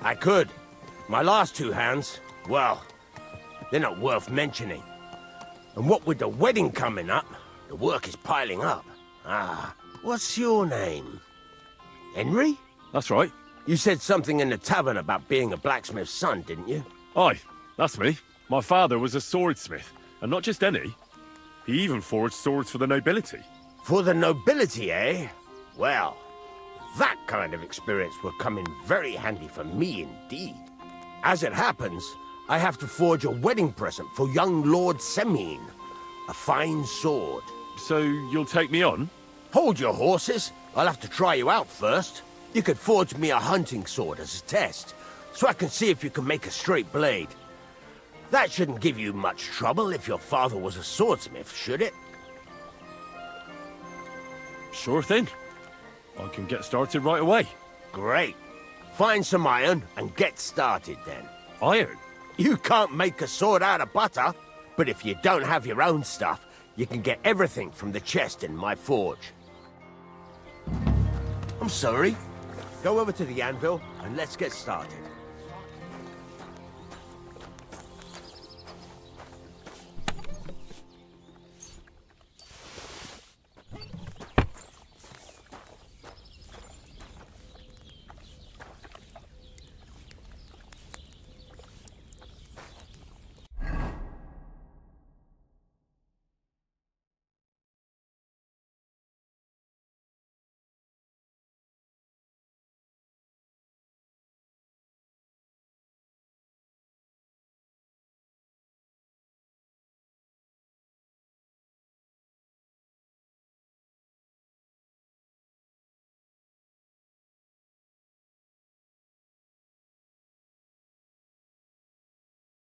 I could. My last two hands, well, they're not worth mentioning. And what with the wedding coming up, the work is piling up. Ah, what's your name? Henry? That's right. You said something in the tavern about being a blacksmith's son, didn't you? Aye, that's me. My father was a swordsmith, and not just any. He even forged swords for the nobility. For the nobility, eh? Well, that kind of experience will come in very handy for me indeed. As it happens, I have to forge a wedding present for young Lord Semine. A fine sword. So you'll take me on? Hold your horses. I'll have to try you out first. You could forge me a hunting sword as a test, so I can see if you can make a straight blade. That shouldn't give you much trouble if your father was a swordsmith, should it? Sure thing. I can get started right away. Great. Find some iron and get started then. Iron? You can't make a sword out of butter, but if you don't have your own stuff, you can get everything from the chest in my forge. I'm sorry. Go over to the anvil and let's get started.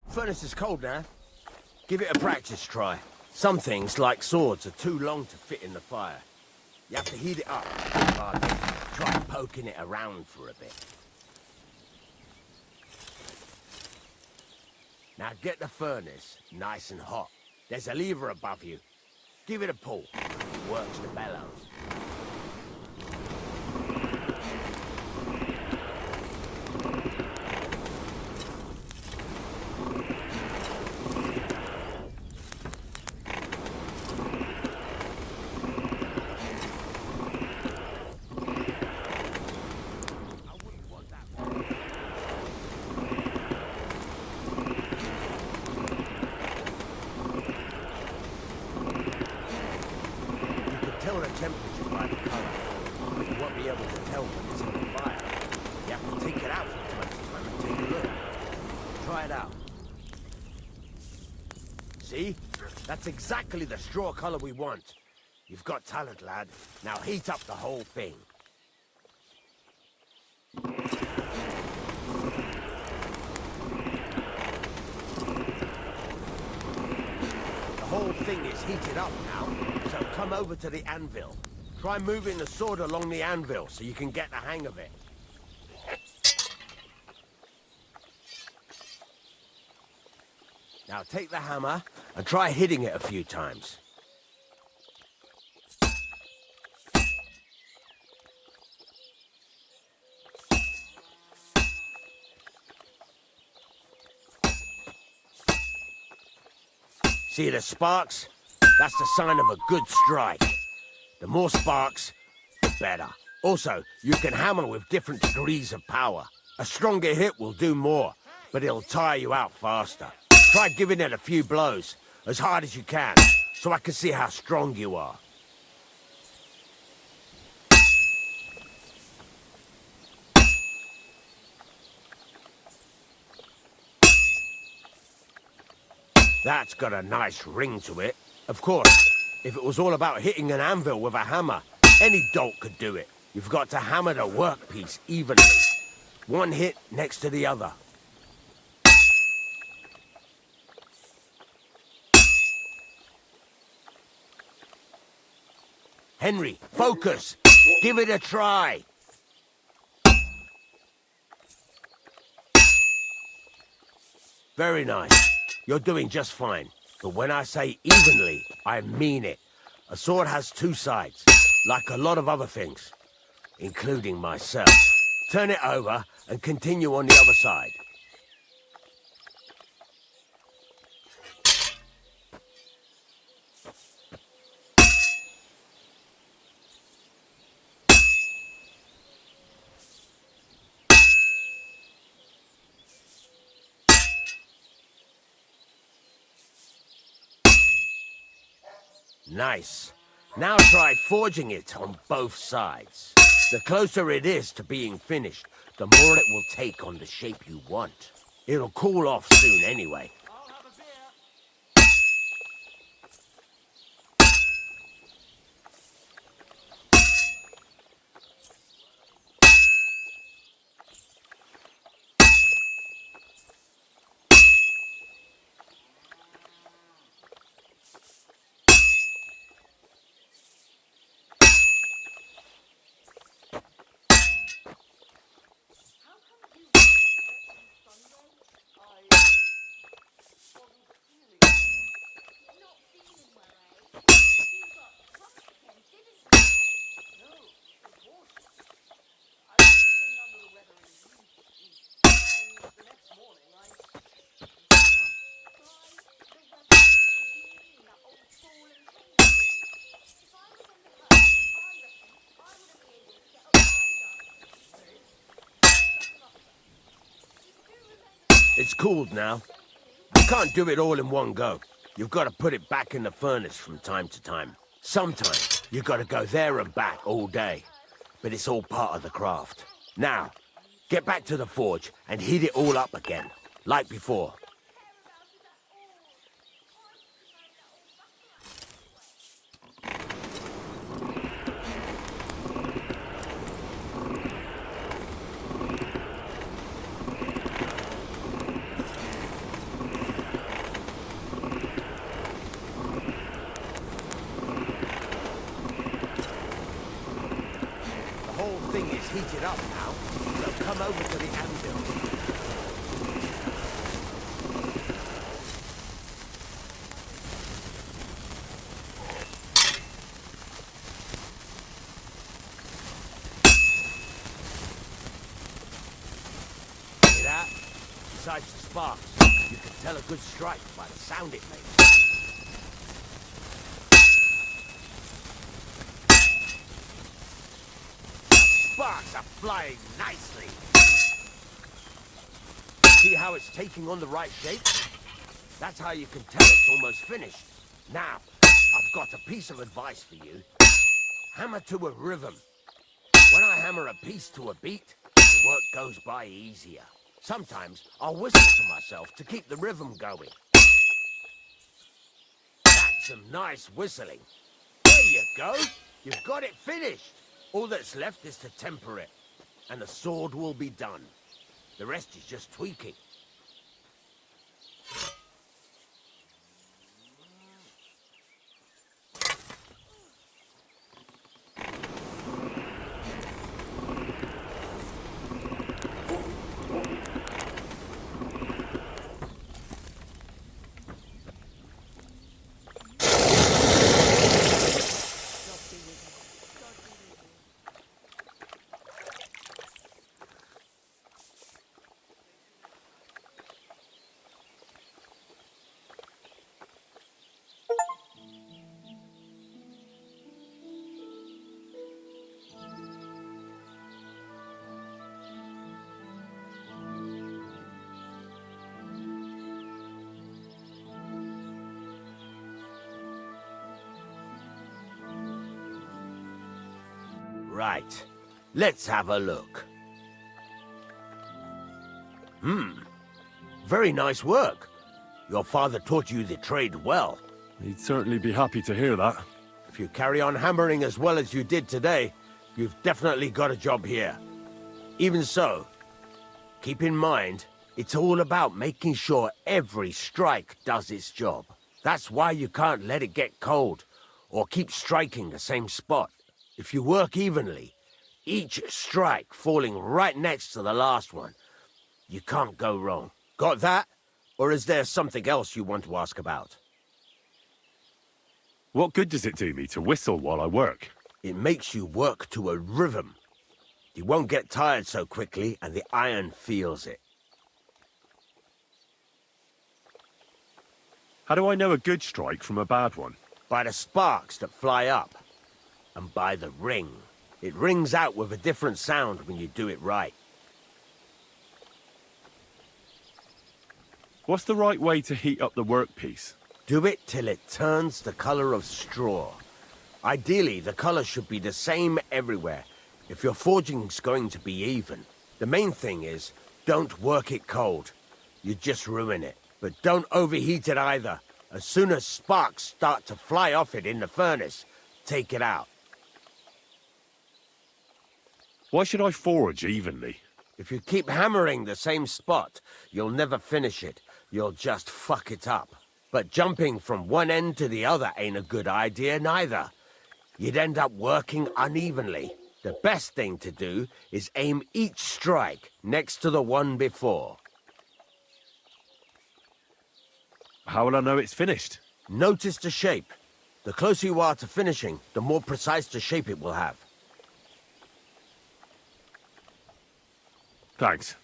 Furnace is cold now. Give it a practice try. Some things, like swords, are too long to fit in the fire. You have to heat it up. Try poking it around for a bit. Now get the furnace nice and hot. There's a lever above you. Give it a pull. It works the bellows. See? That's exactly the straw color we want. You've got talent, lad. Now heat up the whole thing. The whole thing is heated up now, so come over to the anvil. Try moving the sword along the anvil so you can get the hang of it. Now take the hammer and try hitting it a few times. See the sparks? That's the sign of a good strike. The more sparks, the better. Also, you can hammer with different degrees of power. A stronger hit will do more, but it'll tire you out faster. Try giving it a few blows, as hard as you can, so I can see how strong you are. That's got a nice ring to it. Of course, if it was all about hitting an anvil with a hammer, any dolt could do it. You've got to hammer the workpiece evenly. One hit next to the other. Henry, focus! Give it a try! Very nice. You're doing just fine. But when I say evenly, I mean it. A sword has two sides, like a lot of other things, including myself. Turn it over and continue on the other side. Nice. Now try forging it on both sides. The closer it is to being finished, the more it will take on the shape you want. It'll cool off soon anyway. It's cooled now. You can't do it all in one go. You've got to put it back in the furnace from time to time. Sometimes you've got to go there and back all day. But it's all part of the craft. Now, get back to the forge and heat it all up again, like before. The whole thing is heated up now, so come over to the anvil. See that? Besides the sparks, you can tell a good strike by the sound it makes. Sparks are flying nicely. See how it's taking on the right shape? That's how you can tell it's almost finished. Now, I've got a piece of advice for you. Hammer to a rhythm. When I hammer a piece to a beat, the work goes by easier. Sometimes I'll whistle to myself to keep the rhythm going. That's some nice whistling. There you go. You've got it finished. All that's left is to temper it, and the sword will be done. The rest is just tweaking. Right. Let's have a look. Very nice work. Your father taught you the trade well. He'd certainly be happy to hear that. If you carry on hammering as well as you did today, you've definitely got a job here. Even so, keep in mind, it's all about making sure every strike does its job. That's why you can't let it get cold, or keep striking the same spot. If you work evenly, each strike falling right next to the last one, you can't go wrong. Got that? Or is there something else you want to ask about? What good does it do me to whistle while I work? It makes you work to a rhythm. You won't get tired so quickly, and the iron feels it. How do I know a good strike from a bad one? By the sparks that fly up, and by the ring. It rings out with a different sound when you do it right. What's the right way to heat up the workpiece? Do it till it turns the color of straw. Ideally, the color should be the same everywhere, if your forging's going to be even. The main thing is, don't work it cold. You just ruin it. But don't overheat it either. As soon as sparks start to fly off it in the furnace, take it out. Why should I forge evenly? If you keep hammering the same spot, you'll never finish it. You'll just fuck it up. But jumping from one end to the other ain't a good idea neither. You'd end up working unevenly. The best thing to do is aim each strike next to the one before. How will I know it's finished? Notice the shape. The closer you are to finishing, the more precise the shape it will have. Thanks.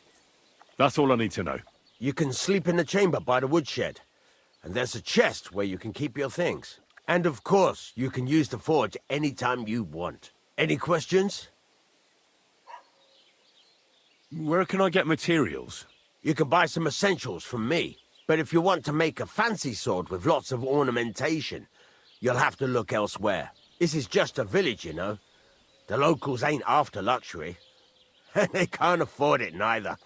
That's all I need to know. You can sleep in the chamber by the woodshed. And there's a chest where you can keep your things. And of course, you can use the forge anytime you want. Any questions? Where can I get materials? You can buy some essentials from me. But if you want to make a fancy sword with lots of ornamentation, you'll have to look elsewhere. This is just a village, you know. The locals ain't after luxury. And they can't afford it neither.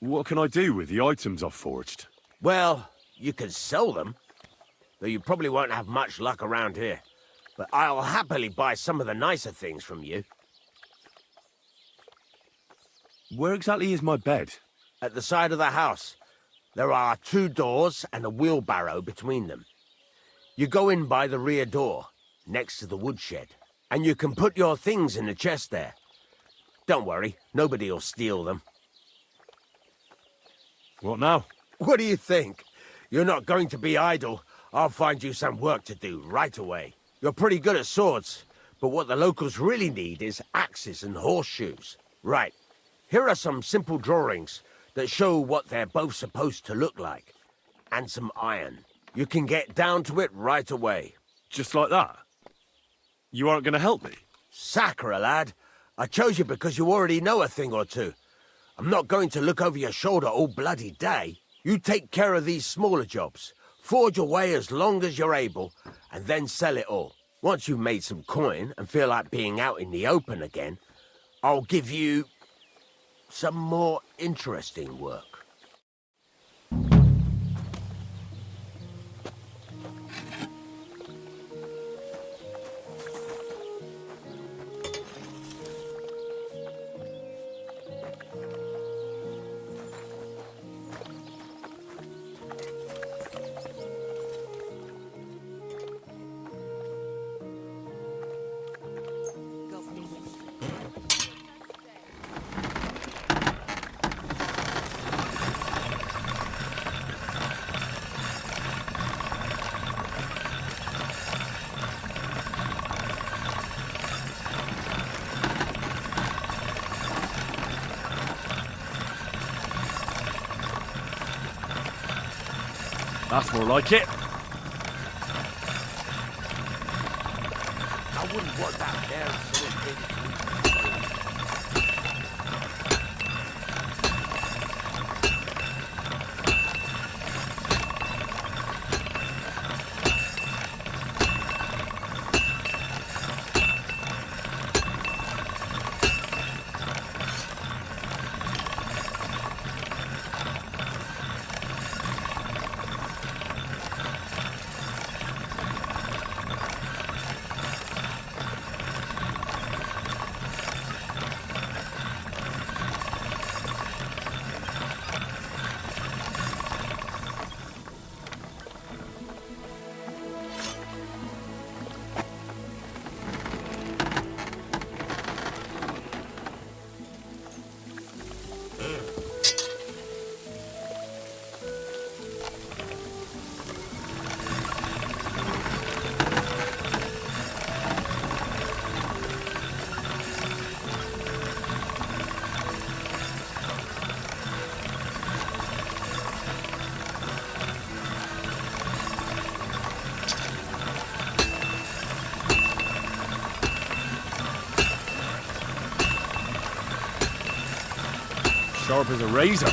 What can I do with the items I've forged? Well, you can sell them. Though you probably won't have much luck around here. But I'll happily buy some of the nicer things from you. Where exactly is my bed? At the side of the house. There are 2 doors and a wheelbarrow between them. You go in by the rear door, next to the woodshed. And you can put your things in the chest there. Don't worry, nobody'll steal them. What now? What do you think? You're not going to be idle. I'll find you some work to do right away. You're pretty good at swords, but what the locals really need is axes and horseshoes. Right. Here are some simple drawings that show what they're both supposed to look like. And some iron. You can get down to it right away. Just like that? You aren't going to help me? Sacre, lad. I chose you because you already know a thing or two. I'm not going to look over your shoulder all bloody day. You take care of these smaller jobs. Forge away as long as you're able, and then sell it all. Once you've made some coin and feel like being out in the open again, I'll give you some more interesting work. That's more like it. I wouldn't want that there so Sharp as a razor.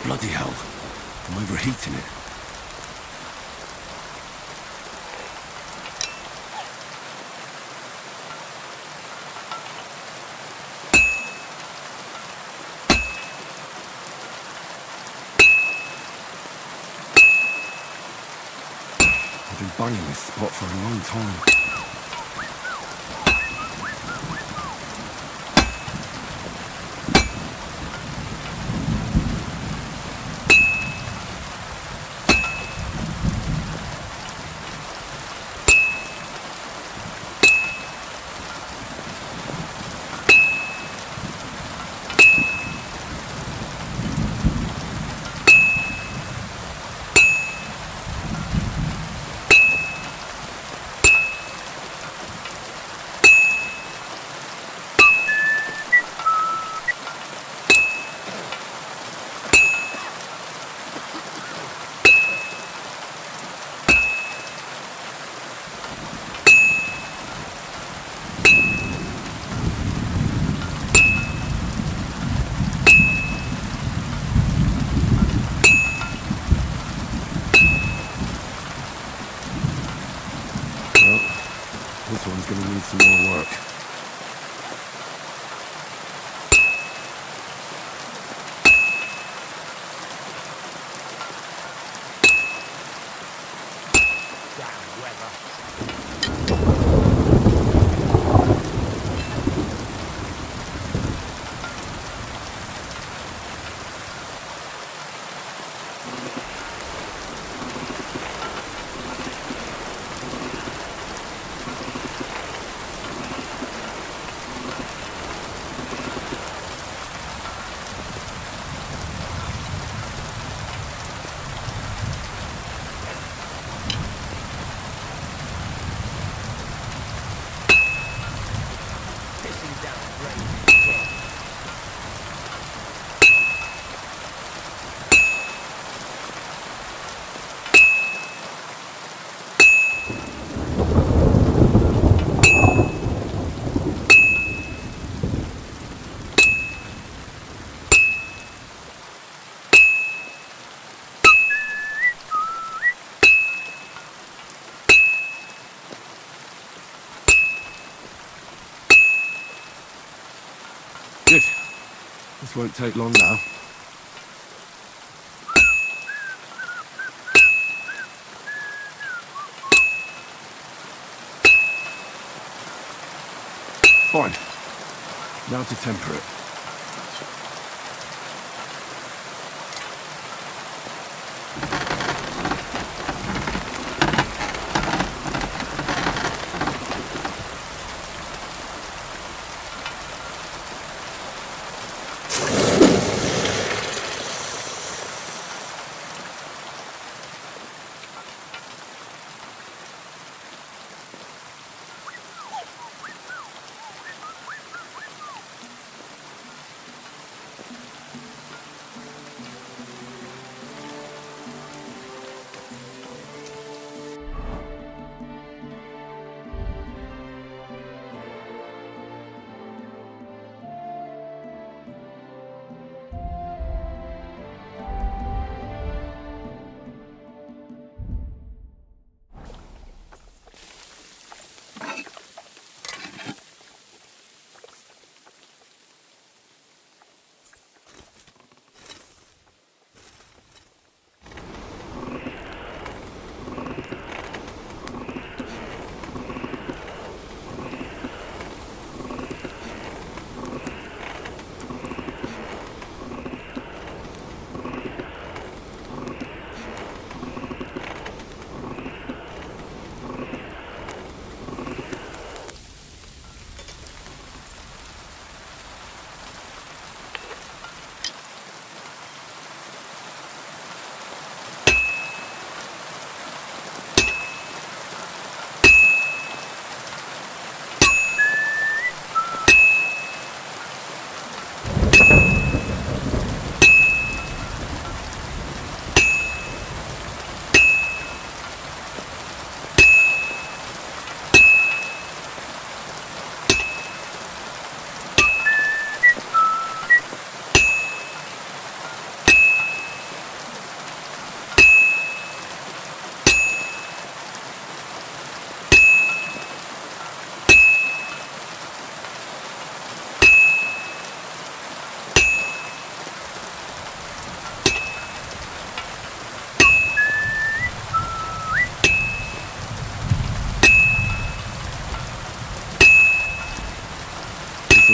Bloody hell. I'm overheating it. I've been banging this spot for a long time. This one's gonna need some more work. Good. This won't take long now. Fine. Now to temper it.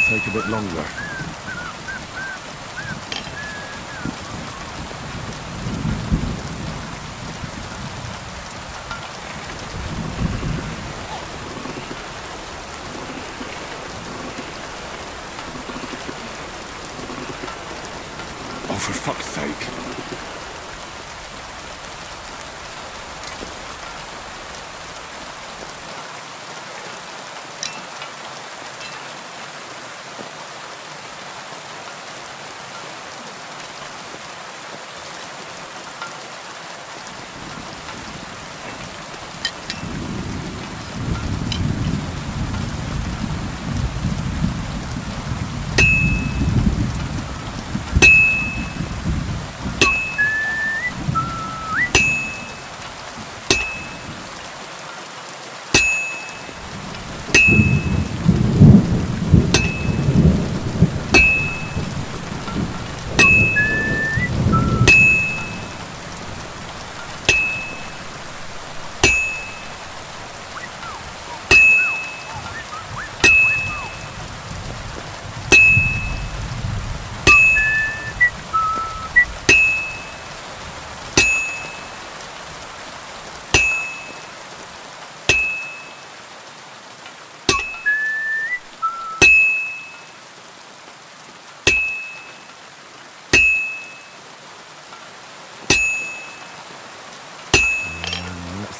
Take a bit longer. Oh, for fuck's sake.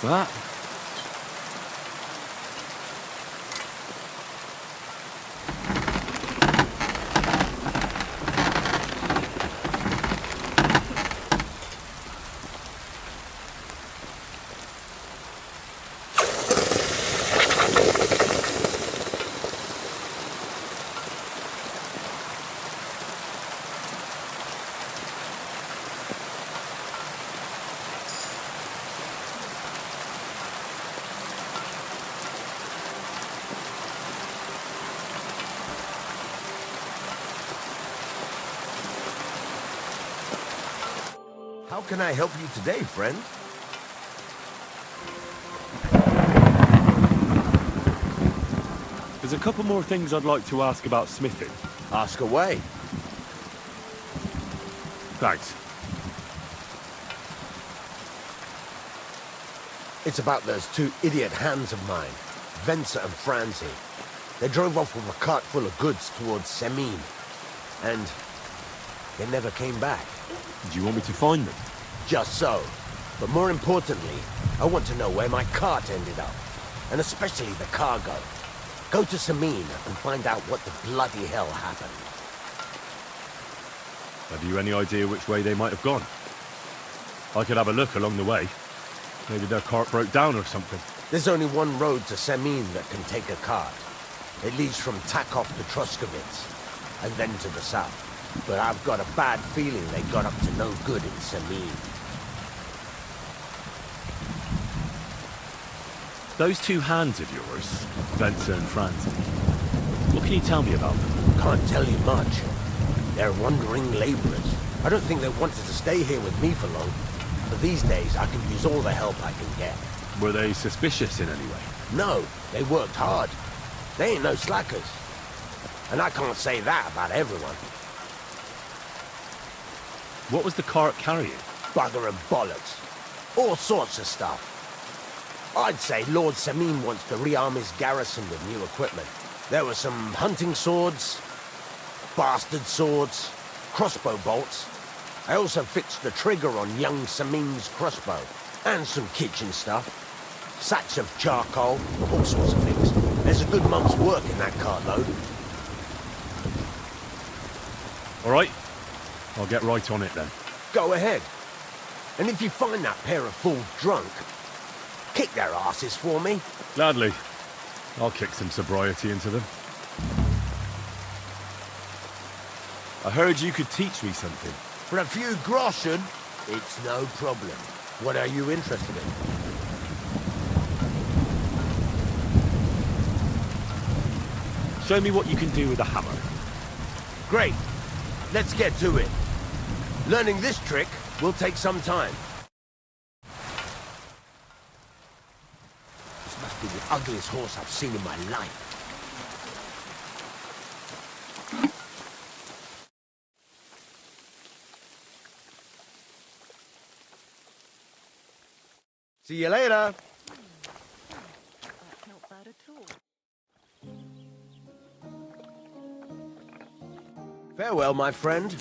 That. How can I help you today, friend? There's a couple more things I'd like to ask about smithing. Ask away. Thanks. It's about those two idiot hands of mine, Venser and Franzi. They drove off with a cart full of goods towards Semin, and they never came back. Do you want me to find them? Just so. But more importantly, I want to know where my cart ended up, and especially the cargo. Go to Semin and find out what the bloody hell happened. Have you any idea which way they might have gone? I could have a look along the way. Maybe their cart broke down or something. There's only one road to Semin that can take a cart. It leads from Takov to Troskovitz, and then to the south. But I've got a bad feeling they got up to no good in Semin. Those two hands of yours, Venser and Franzi, what can you tell me about them? Can't tell you much. They're wandering laborers. I don't think they wanted to stay here with me for long. But these days, I can use all the help I can get. Were they suspicious in any way? No, they worked hard. They ain't no slackers. And I can't say that about everyone. What was the cart carrying? Bugger and bollocks. All sorts of stuff. I'd say Lord Semin wants to rearm his garrison with new equipment. There were some hunting swords, bastard swords, crossbow bolts. I also fixed the trigger on young Semin's crossbow, and some kitchen stuff. Sacks of charcoal, all sorts of things. There's a good month's work in that cartload. All right, I'll get right on it then. Go ahead. And if you find that pair of fools drunk, kick their asses for me. Gladly. I'll kick some sobriety into them. I heard you could teach me something. For a few groschen, it's no problem. What are you interested in? Show me what you can do with a hammer. Great. Let's get to it. Learning this trick will take some time. This must be the ugliest horse I've seen in my life. See you later. That's not bad at all. Farewell, my friend.